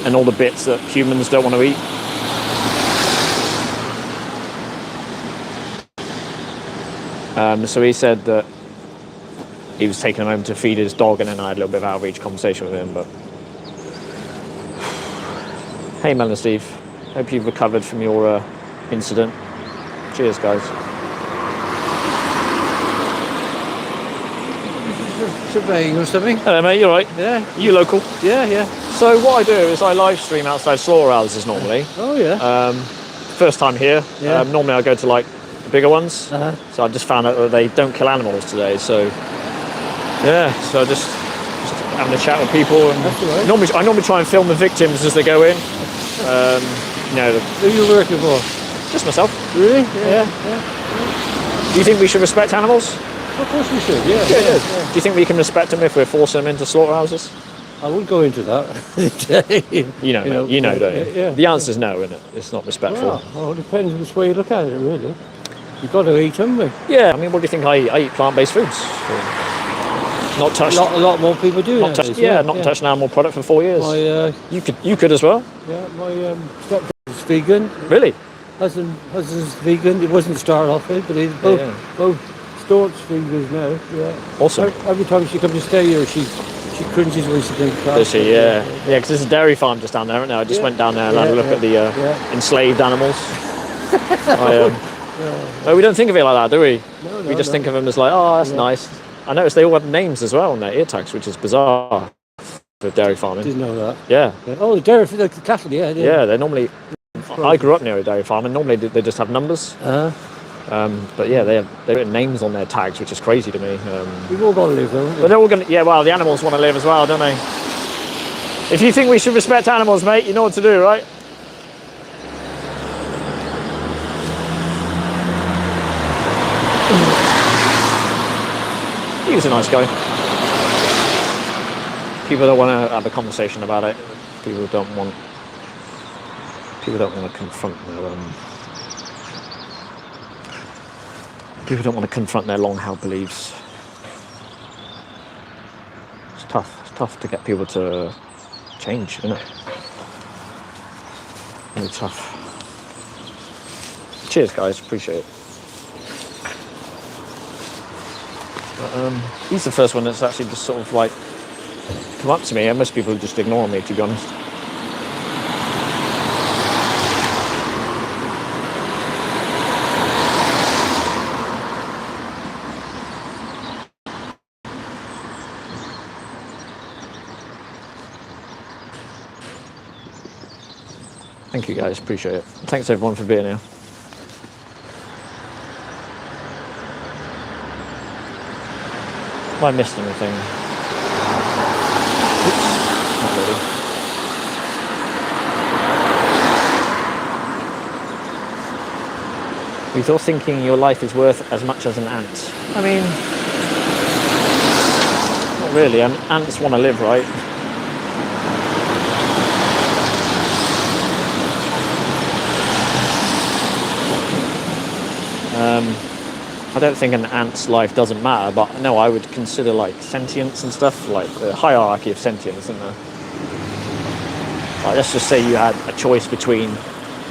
and all the bits that humans don't want to eat. So he said that he was taking him home to feed his dog, and then I had a little bit of outreach conversation with him. But hey, Mel and Steve, hope you've recovered from your incident. Cheers, guys. Surveying or something? Hello, mate. You all right? Yeah. You local? Yeah. So what I do is I live stream outside slaughterhouses normally. Oh yeah. First time here. Yeah. Normally I go to like the bigger ones. Uh-huh. So I just found out that they don't kill animals today. So yeah. So I just having a chat with people, and That's all right. I normally try and film the victims as they go in. You know, Who are you working for? just myself. Really? Yeah. Do you think we should respect animals? Of course we should. Yeah. Good. Do you think we can respect them if we're forcing them into slaughterhouses? I wouldn't go into that. You know, don't you? Yeah. The answer's no, isn't it? It's not respectful. Well, it depends which way you look at it, really. You've got to eat them. Yeah, I mean, what do you think I eat? I eat plant-based foods. Not touched. A lot more people do Not touched. nowadays, Yeah, not touched an animal product for 4 years. My You could as well. my stepbrother's vegan. Really? Husband's vegan. It wasn't started off with, but he's both staunch vegans now. Yeah. Awesome. Every time she comes to stay here, she cringes when she thinks that. Does she? Yeah. Yeah, because there's a dairy farm just down there, isn't there? I just went down there and had a look at the enslaved animals. No, we don't think of it like that, do we? No, we just think of them as like, oh, that's nice. I noticed they all have names as well on their ear tags, which is bizarre for dairy farming. Didn't know that. Yeah. Oh, the dairy for the cattle, yeah. Yeah, they're normally. I grew up near a dairy farm, and normally they just have numbers. But yeah, they've written names on their tags, which is crazy to me. We've all got to live, though. But they're all going to. Yeah, well, the animals want to live as well, don't they? If you think we should respect animals, mate, you know what to do, right? He was a nice guy. People don't want to have a conversation about it. People don't want to confront their people don't want to confront their long-held beliefs. It's tough. It's tough to get people to change, isn't it? Really tough. Cheers, guys. Appreciate it. But, he's the first one that's actually just sort of like come up to me, and most people just ignore me, to be honest. Thank you, guys. Appreciate it. Thanks everyone for being here. Have I missed anything? Oops, not really. You're thinking your life is worth as much as an ant. I mean, not really. Ants want to live, right? I don't think an ant's life doesn't matter, but no, I would consider like sentience and stuff, like the hierarchy of sentience, isn't there? Like, let's just say you had a choice between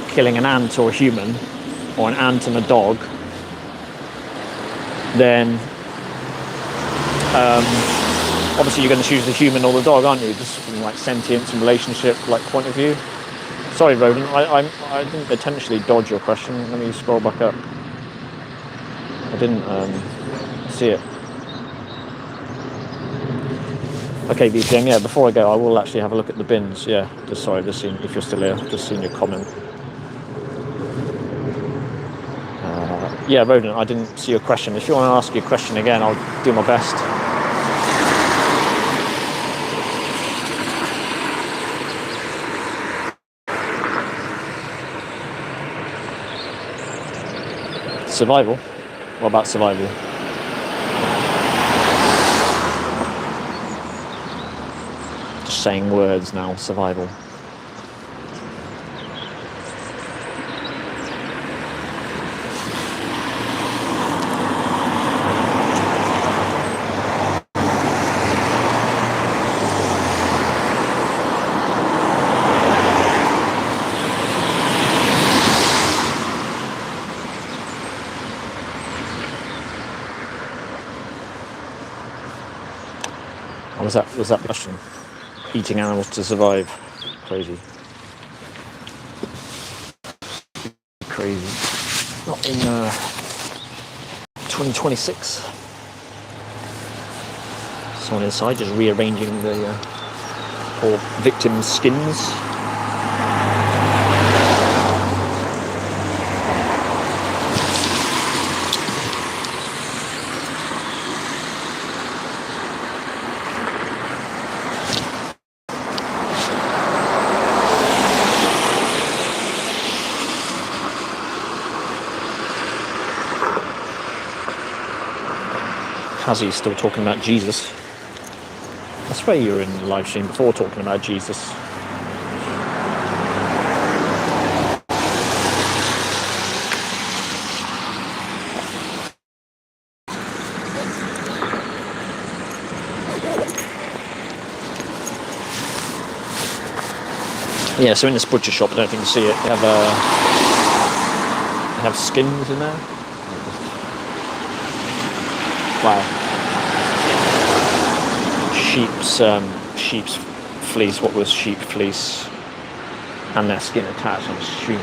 killing an ant or a human, or an ant and a dog, then obviously you're going to choose the human or the dog, aren't you? Just from like sentience and relationship like point of view. Sorry, Rodent, I didn't intentionally dodge your question. Let me scroll back up. I didn't see it. Okay, BPM, yeah, before I go, I will actually have a look at the bins. Yeah, just sorry, just seen, if you're still here, just seen your comment. Yeah, Rodent, I didn't see your question. If you want to ask your question again, I'll do my best. Survival? What about survival? Just saying words now, survival. Was that Russian? Eating animals to survive. Crazy. Crazy. Not in 2026. Someone inside just rearranging the poor victims' skins. Hazzy's still talking about Jesus. I swear you were in the live stream before talking about Jesus. Yeah, so in this butcher shop, I don't think you see it. They have skins in there. Wow. Sheep's fleece. What was sheep fleece? And their skin attached, I'm assuming.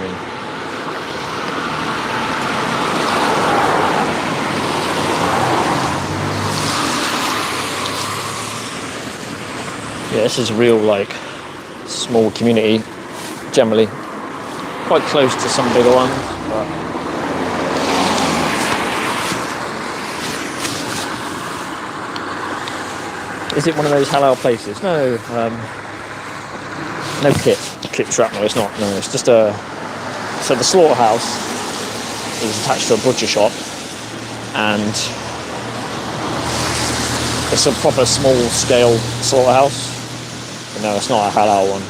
Yeah, this is a real, like, small community, generally. Quite close to some bigger ones, but... Is it one of those halal places? No, no clip shrapnel, it's not, no, it's just a... So the slaughterhouse is attached to a butcher shop, and it's a proper small-scale slaughterhouse. But no, it's not a halal one.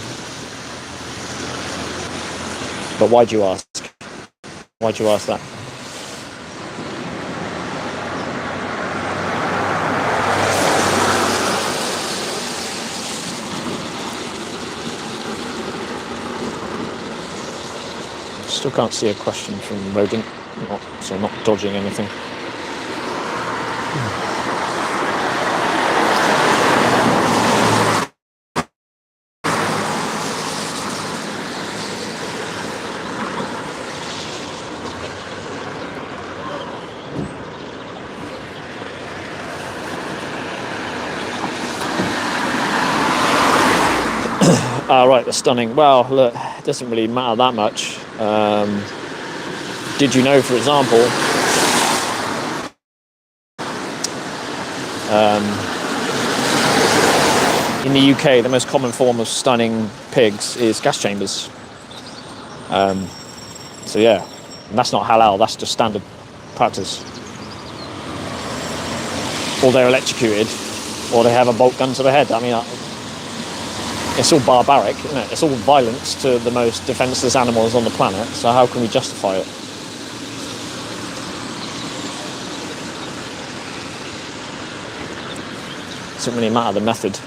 But why'd you ask? Why'd you ask that? Still can't see a question from Rodent, so not dodging anything. Right, the stunning. Well, look, it doesn't really matter that much. Did you know, for example, in the UK, the most common form of stunning pigs is gas chambers. So yeah, and that's not halal, that's just standard practice. Or they're electrocuted, or they have a bolt gun to the head. I mean, it's all barbaric, isn't it? It's all violence to the most defenseless animals on the planet, so how can we justify it? It doesn't really matter the method.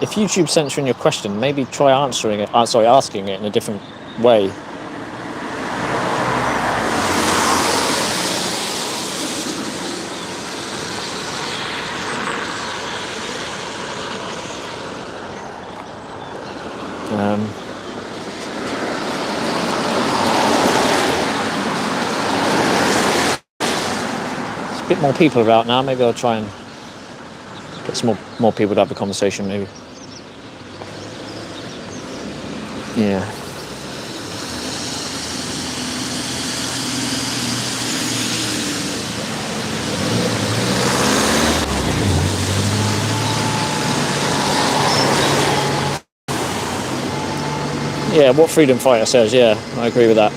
If YouTube's censoring your question, maybe try asking it in a different way. There's a bit more people about now. Maybe I'll try and get some more people to have the conversation, maybe. Yeah. Yeah, what freedom fighter says, yeah, I agree with that.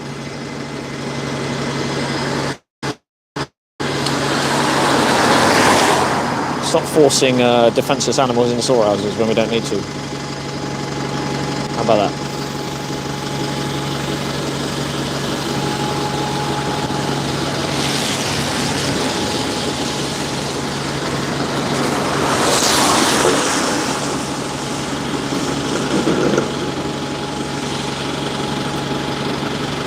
stop forcing defenseless animals into slaughterhouses when we don't need to. How about that?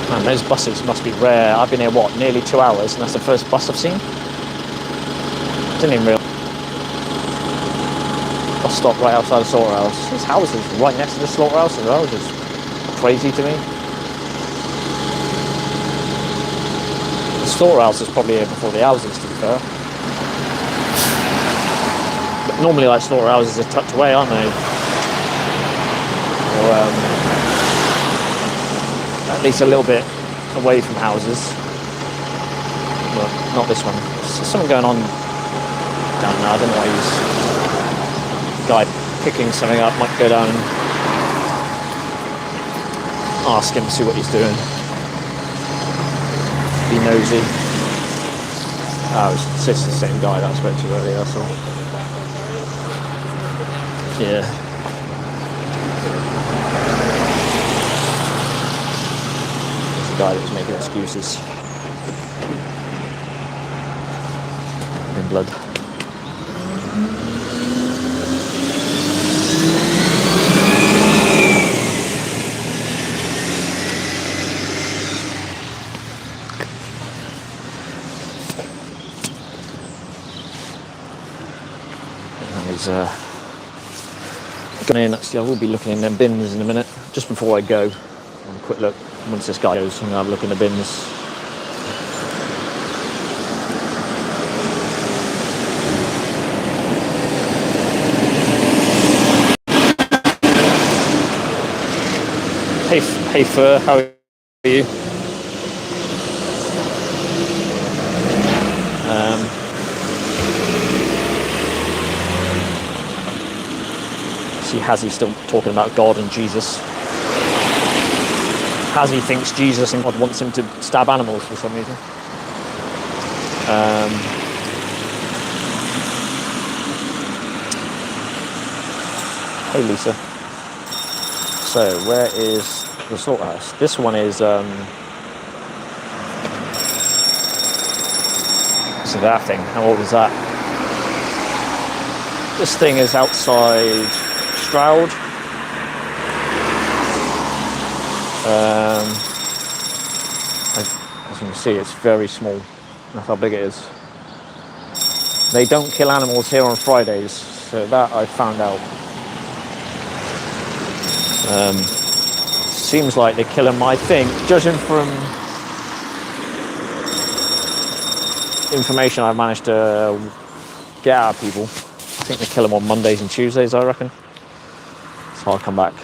Man, those buses must be rare. I've been here, what, nearly 2 hours, and that's the first bus I've seen? Didn't even realise. Bus stop right outside the slaughterhouse. There's houses right next to the slaughterhouse as well, which is crazy to me. The slaughterhouse is probably here before the houses, to be fair. But normally, like, slaughterhouses are tucked away, aren't they? Or, at least a little bit away from houses. But not this one. There's something going on down there. I don't know why he's guy picking something up. Might go down and ask him to see what he's doing. Be nosy. Oh, it's the same guy that I spoke to earlier, that's all. Yeah. It's the guy that was making excuses. In blood. Gone in. Actually, I will be looking in them bins in a minute. Just before I go, have a quick look. Once this guy goes, I'm gonna have a look in the bins. Hey Fur, how are you? See Hazzy still talking about God and Jesus. Hazzy thinks Jesus and God wants him to stab animals for some reason. Hey Lisa. So where is the slaughterhouse? This one is so that thing. How old is that? This thing is outside Stroud. As you can see, it's very small. That's how big it is. They don't kill animals here on Fridays, so that I found out. Seems like they kill them, I think, judging from information I've managed to get out of people, I think they kill them on Mondays and Tuesdays, I reckon. So I'll come back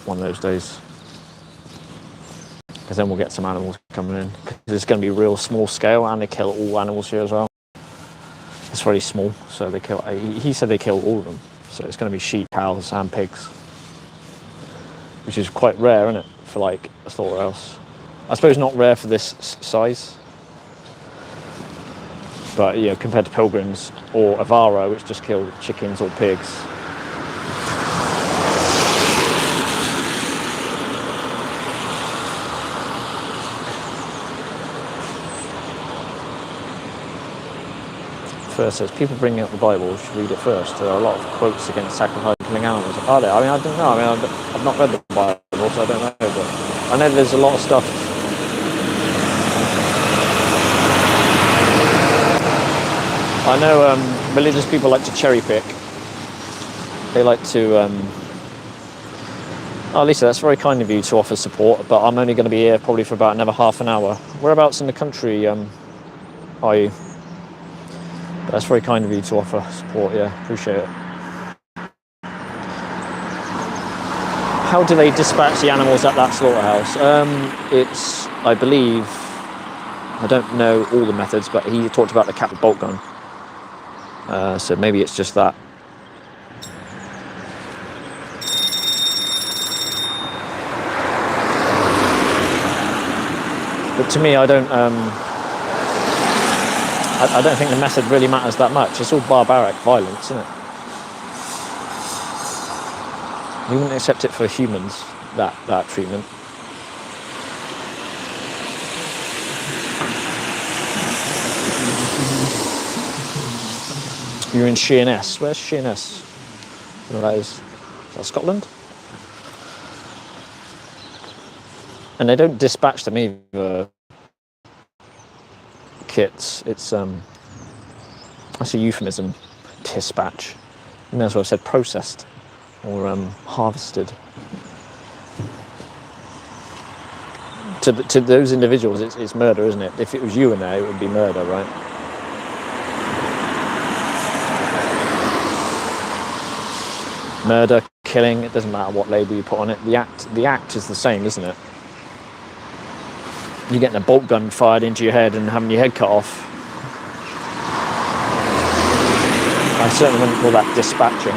one of those days. Because then we'll get some animals coming in. Because it's going to be real small scale, and they kill all animals here as well. It's very small, so they kill. He said they kill all of them. So it's going to be sheep, cows, and pigs. Which is quite rare, isn't it, for like a slaughterhouse? I suppose not rare for this size. But, you know, compared to Pilgrims or Avara, which just kill chickens or pigs. First says, people bringing up the Bible should read it first. There are a lot of quotes against sacrificing killing animals. Are there? I mean, I don't know. I mean, I've not read the Bible, so I don't know. But I know there's a lot of stuff. I know religious people like to cherry pick. They like to... Oh, Lisa, that's very kind of you to offer support, but I'm only going to be here probably for about another half an hour. Whereabouts in the country are you? But that's very kind of you to offer support, yeah, appreciate it. How do they dispatch the animals at that slaughterhouse? It's, I believe, I don't know all the methods, but he talked about the capped bolt gun. So maybe it's just that. But to me, I don't I don't think the method really matters that much. It's all barbaric violence, isn't it? We wouldn't accept it for humans, that treatment. You're in Sheerness. Where's Sheerness? I don't know what that is. Is that Scotland? And they don't dispatch them either. Kits. It's that's a euphemism. Dispatch. You may as well have said processed or harvested. To those individuals, it's murder, isn't it? If it was you in there, it would be murder, right? Murder, killing, it doesn't matter what label you put on it. The act is the same, isn't it? You're getting a bolt gun fired into your head and having your head cut off. I certainly wouldn't call that dispatching.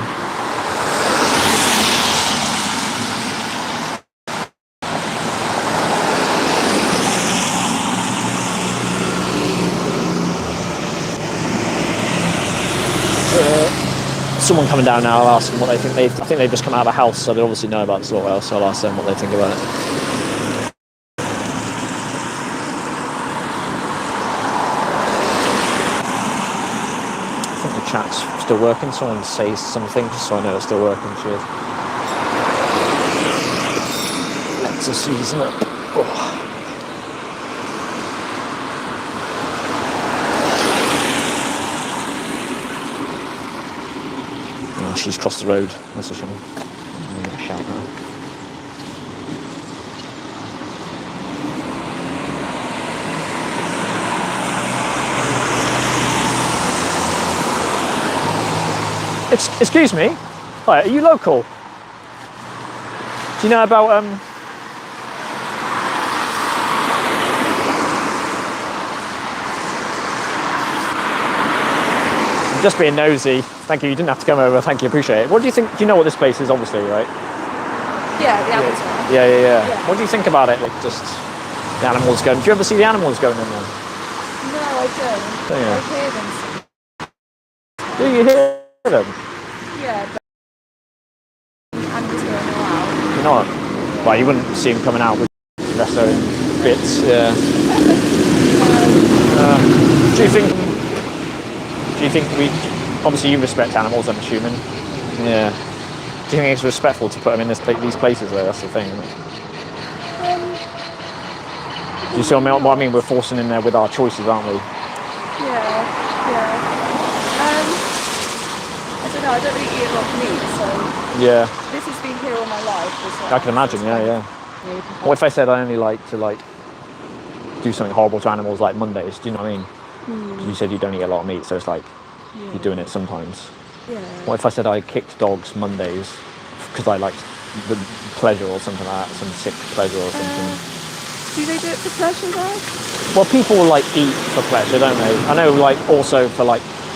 Someone coming down now, I'll ask them what they think. I think they've just come out of a house, so they obviously know about the slaughterhouse, so I'll ask them what they think about it. I think the chat's still working. Someone says something just so I know it's still working. Cheers. Let's just season up. Oh. She's crossed the road. That's a shame. I'm going to shout now. Excuse me. Hi, are you local? Do you know about just being nosy. Thank you. You didn't have to come over. Thank you. Appreciate it. What do you think? Do you know what this place is? Obviously, right? Yeah, the apples one. Yeah. What do you think about it? Like, just the animals going. Do you ever see the animals going in there? No, I don't. Don't you? I hear them. Do you hear them? Yeah, but animals going all out. You know what? Well, you wouldn't see them coming out with their own bits. Yeah. Do you think we? Obviously, you respect animals, I'm assuming. Yeah. Do you think it's respectful to put them in these places, though? That's the thing, isn't it? Do you see what I mean? We're forcing in there with our choices, aren't we? Yeah. I don't know. I don't really eat a lot of meat, so Yeah. this has been here all my life. I can imagine. Yeah. What if I said I only like to do something horrible to animals like Mondays? Do you know what I mean? You said you don't eat a lot of meat, so it's like you're doing it sometimes. Yeah. What if I said I kicked dogs Mondays because I liked the pleasure or something like that, some sick pleasure or something? Do they do it for pleasure though? Well, people eat for pleasure, don't they? I know, also for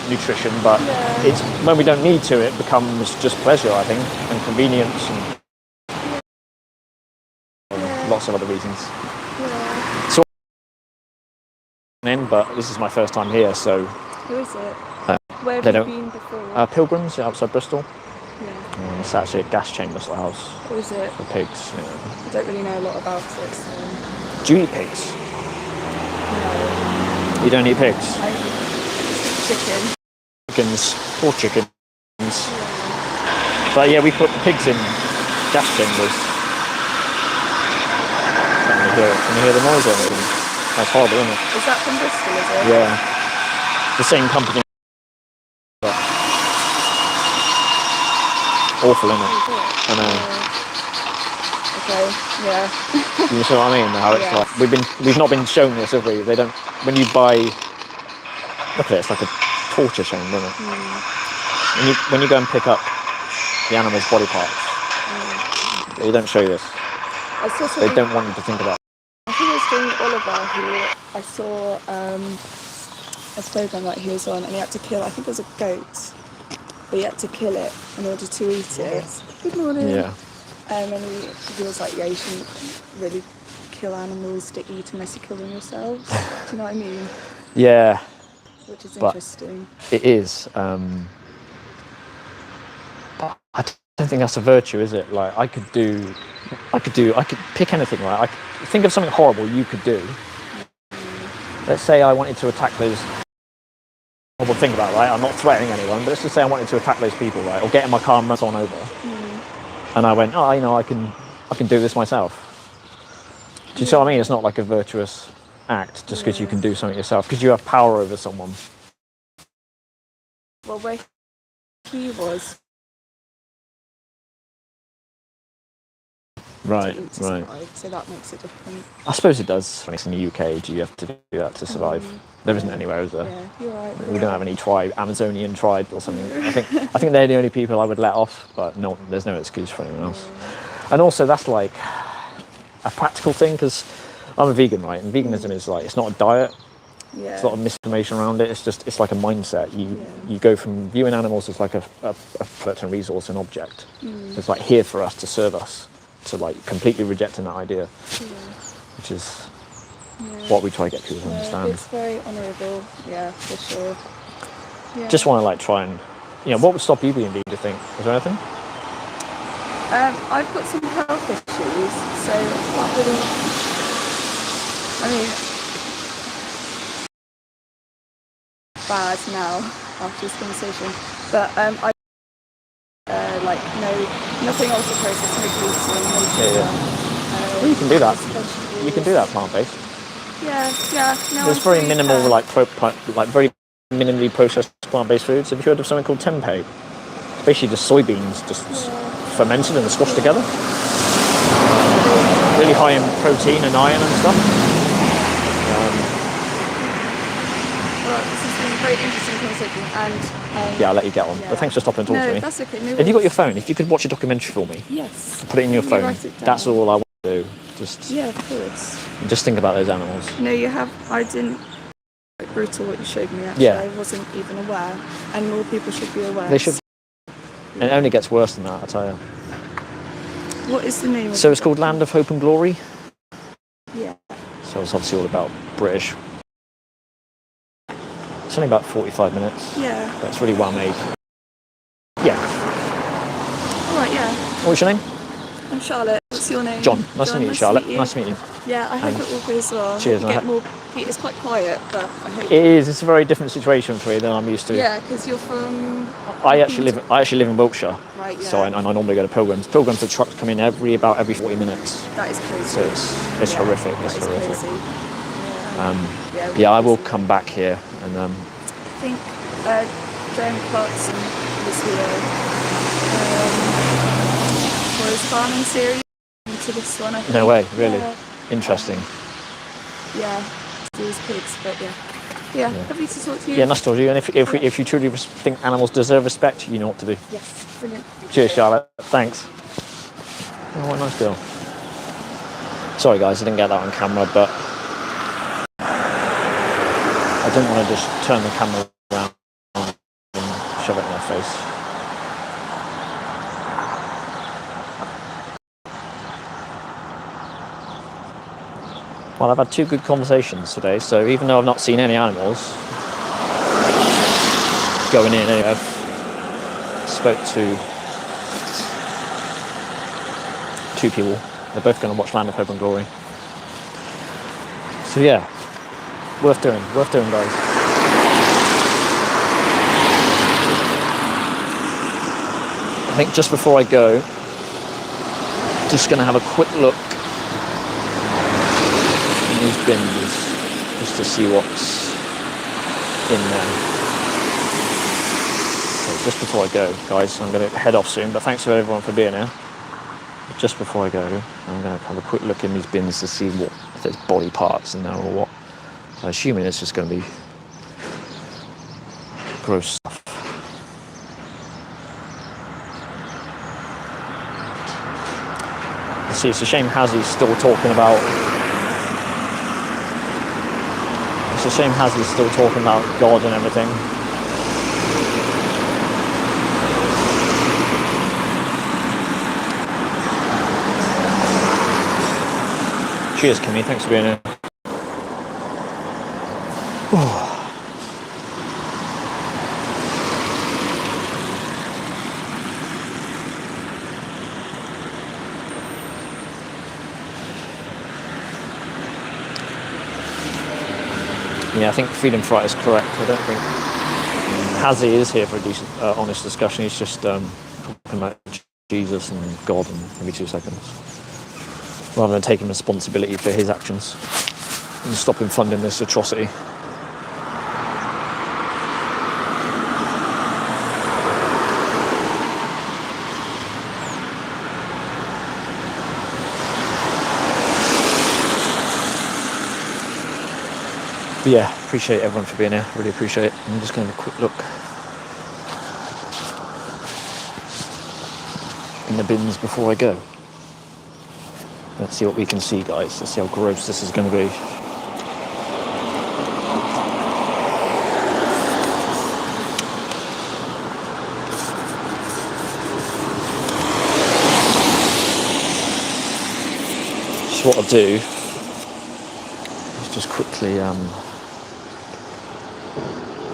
nutrition, but it's when we don't need to, it becomes just pleasure, I think, and convenience and lots of other reasons. Yeah. So, but this is my first time here, so. Who is it? Where They have you don't- been before? Pilgrims outside Bristol. Yeah. It's actually a gas chamber slaughterhouse Who is it? for pigs. Yeah. I don't really know a lot about it, so Do you eat pigs? no. You don't eat pigs? I eat chicken. Chickens, poor chickens. But yeah, we put the pigs in gas chambers. Can you hear the noise or anything? That's horrible, isn't it? Is that from Bristol, is it? Yeah. The same company. But awful, isn't it? Is it? I know. Okay, yeah. You see what I mean? How it's Yes. like we've not been shown this, have we? They don't. When you buy, look at it. It's like a torture chamber, isn't it? When you go and pick up the animal's body parts, they don't show you this. I saw They something. don't want you to think about it. I think it was Jamie Oliver who I saw a program that he was on, and he had to kill. I think it was a goat, but he had to kill it in order to eat it. Good morning. Yeah. And he was like, yeah, you shouldn't really kill animals to eat unless you kill them yourselves. Do you know what I mean? Yeah. which is But interesting. it is. But I don't think that's a virtue, is it? Like I could pick anything. Right? I could think of something horrible you could do. Let's say I wanted to attack those. Horrible thing about, right? I'm not threatening anyone, but let's just say I wanted to attack those people, right? Or get in my car and run on over. And I went, oh, I can do this myself. Do you see what I mean? It's not like a virtuous act just because you can do something yourself, because you have power over someone. Well, where he was. Right. Survive, so that makes it different. I suppose it does. When it's in the UK, do you have to do that to survive? There isn't anywhere, is there? Yeah, you're right. We don't have any Amazonian tribe or something. I think they're the only people I would let off, but no, there's no excuse for anyone else. And also, that's like a practical thing, because I'm a vegan, right? And veganism is like, it's not a diet. Yeah. There's a lot of misinformation around it. It's like a mindset. You go from viewing animals as like a certain resource and object. It's like here for us, to serve us, to like completely rejecting that idea, which is what we try to get people to understand. It's very honourable, yeah, for sure. Yeah. Just want to like try and, what would stop you being vegan, do you think? Is there anything? I've got some health issues, so not really. I mean, bad now after this conversation, but I like nothing ultra processed, no gluten, no sugar. Well, you can do that. You can do that plant-based. Yeah. No, There's very minimal, very minimally processed plant-based foods. Have you heard of something called tempeh? It's basically just soybeans, just fermented and squashed together. Really high in protein and iron and stuff. Well, this has been a very interesting conversation, and I'll let you get on. But thanks for stopping and talking to me. That's okay. No Have you got your phone? If you could watch a documentary for me, yes, put it in your phone. write it down. That's all I want to do. of course. Just think about those animals. No, you have. I didn't. Brutal what you showed me. Actually, I wasn't even aware, and more people should be aware. They should. And it only gets worse than that, I tell you. What is the name? So it's called Land of Hope and Glory. Yeah. So it's obviously all about British. It's only about 45 minutes. Yeah. But it's really well made. Yeah. All right. Yeah. What's your name? I'm Charlotte. What's your name? John. Nice to meet you, Charlotte. Nice to meet you. Yeah, I hope it all goes well. Cheers. It's quite quiet, but I hope. It is. It's a very different situation for me than I'm used to. Yeah, because you're from. I actually live in Wiltshire. Right. Yeah. So I normally go to Pilgrims. Pilgrims, the trucks come in about every 40 minutes. That is crazy. So it's horrific. It's horrific. Crazy. I will come back here and. I think Graham Clarkson was here for his farming series. To this one, I think. No way, really. Yeah. Interesting. Yeah, to his pigs, but yeah, lovely to talk to you. Yeah, nice to talk to you. And if you truly think animals deserve respect, you know what to do. Yes, brilliant. Cheers, Charlotte. Thanks. Oh, what a nice girl. Sorry, guys, I didn't get that on camera, but I didn't want to just turn the camera around and shove it in their face. Well, I've had 2 good conversations today, so even though I've not seen any animals going in, anyway, I've spoke to 2 people. They're both going to watch Land of Hope and Glory. So yeah, worth doing, guys. I think just before I go, just going to have a quick look these bins just to see what's in there. So just before I go, guys, I'm going to head off soon, but thanks to everyone for being here. Just before I go, I'm going to have a quick look in these bins to see if there's body parts in there or what. I'm assuming it's just going to be gross stuff. See, it's a shame Hazzy's still talking about. It's a shame Hazzy's still talking about God and everything. Cheers, Kimmy. Thanks for being here. Yeah, I think freedom fighter is correct. I don't think Hazzy is here for a decent, honest discussion. He's just talking about Jesus and God in every 2 seconds, rather than taking responsibility for his actions and stopping funding this atrocity. But yeah, appreciate everyone for being here. Really appreciate it. I'm just going to have a quick look in the bins before I go. Let's see what we can see, guys. Let's see how gross this is going to be. So what I'll do is just quickly,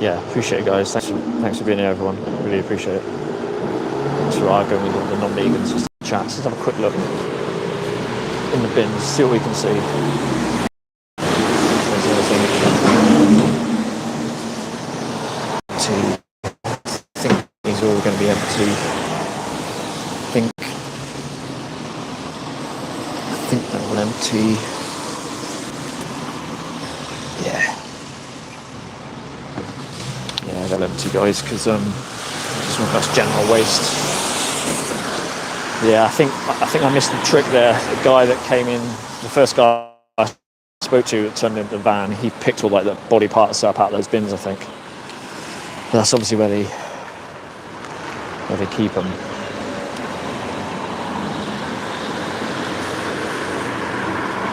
yeah, appreciate it, guys. Thanks for being here, everyone. Really appreciate it. Thanks for arguing with all the non-vegans, just chats. Let's have a quick look in the bins, see what we can see. There's anything empty. I think these are all going to be empty. I think that will empty. Yeah, they'll empty, guys, because that's general waste. Yeah, I think I missed the trick there. The guy that came in, the first guy I spoke to that turned into the van, he picked all like the body parts up out of those bins, I think. But that's obviously where they keep them.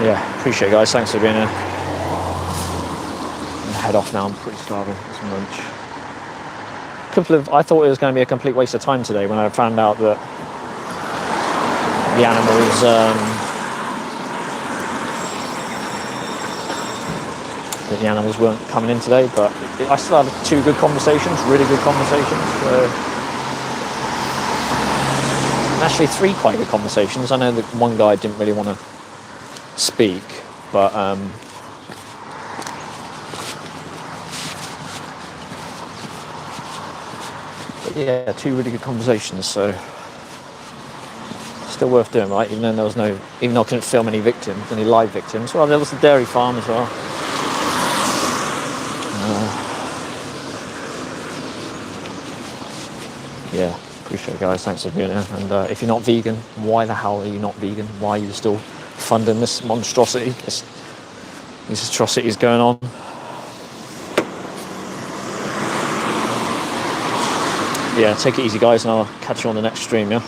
Yeah, appreciate it, guys. Thanks for being here. I'm head off now. I'm pretty starving. Get some lunch. I thought it was going to be a complete waste of time today when I found out that the animals weren't coming in today, but I still had 2 good conversations, really good conversations. Actually 3 quite good conversations. I know that one guy didn't really want to speak, but yeah, 2 really good conversations, so still worth doing, right? Even though I couldn't film any live victims. Well, there was the dairy farm as well. Yeah, appreciate it, guys. Thanks for being here. And if you're not vegan, why the hell are you not vegan? Why are you still funding this monstrosity? These atrocities going on. Yeah, take it easy, guys, and I'll catch you on the next stream, yeah?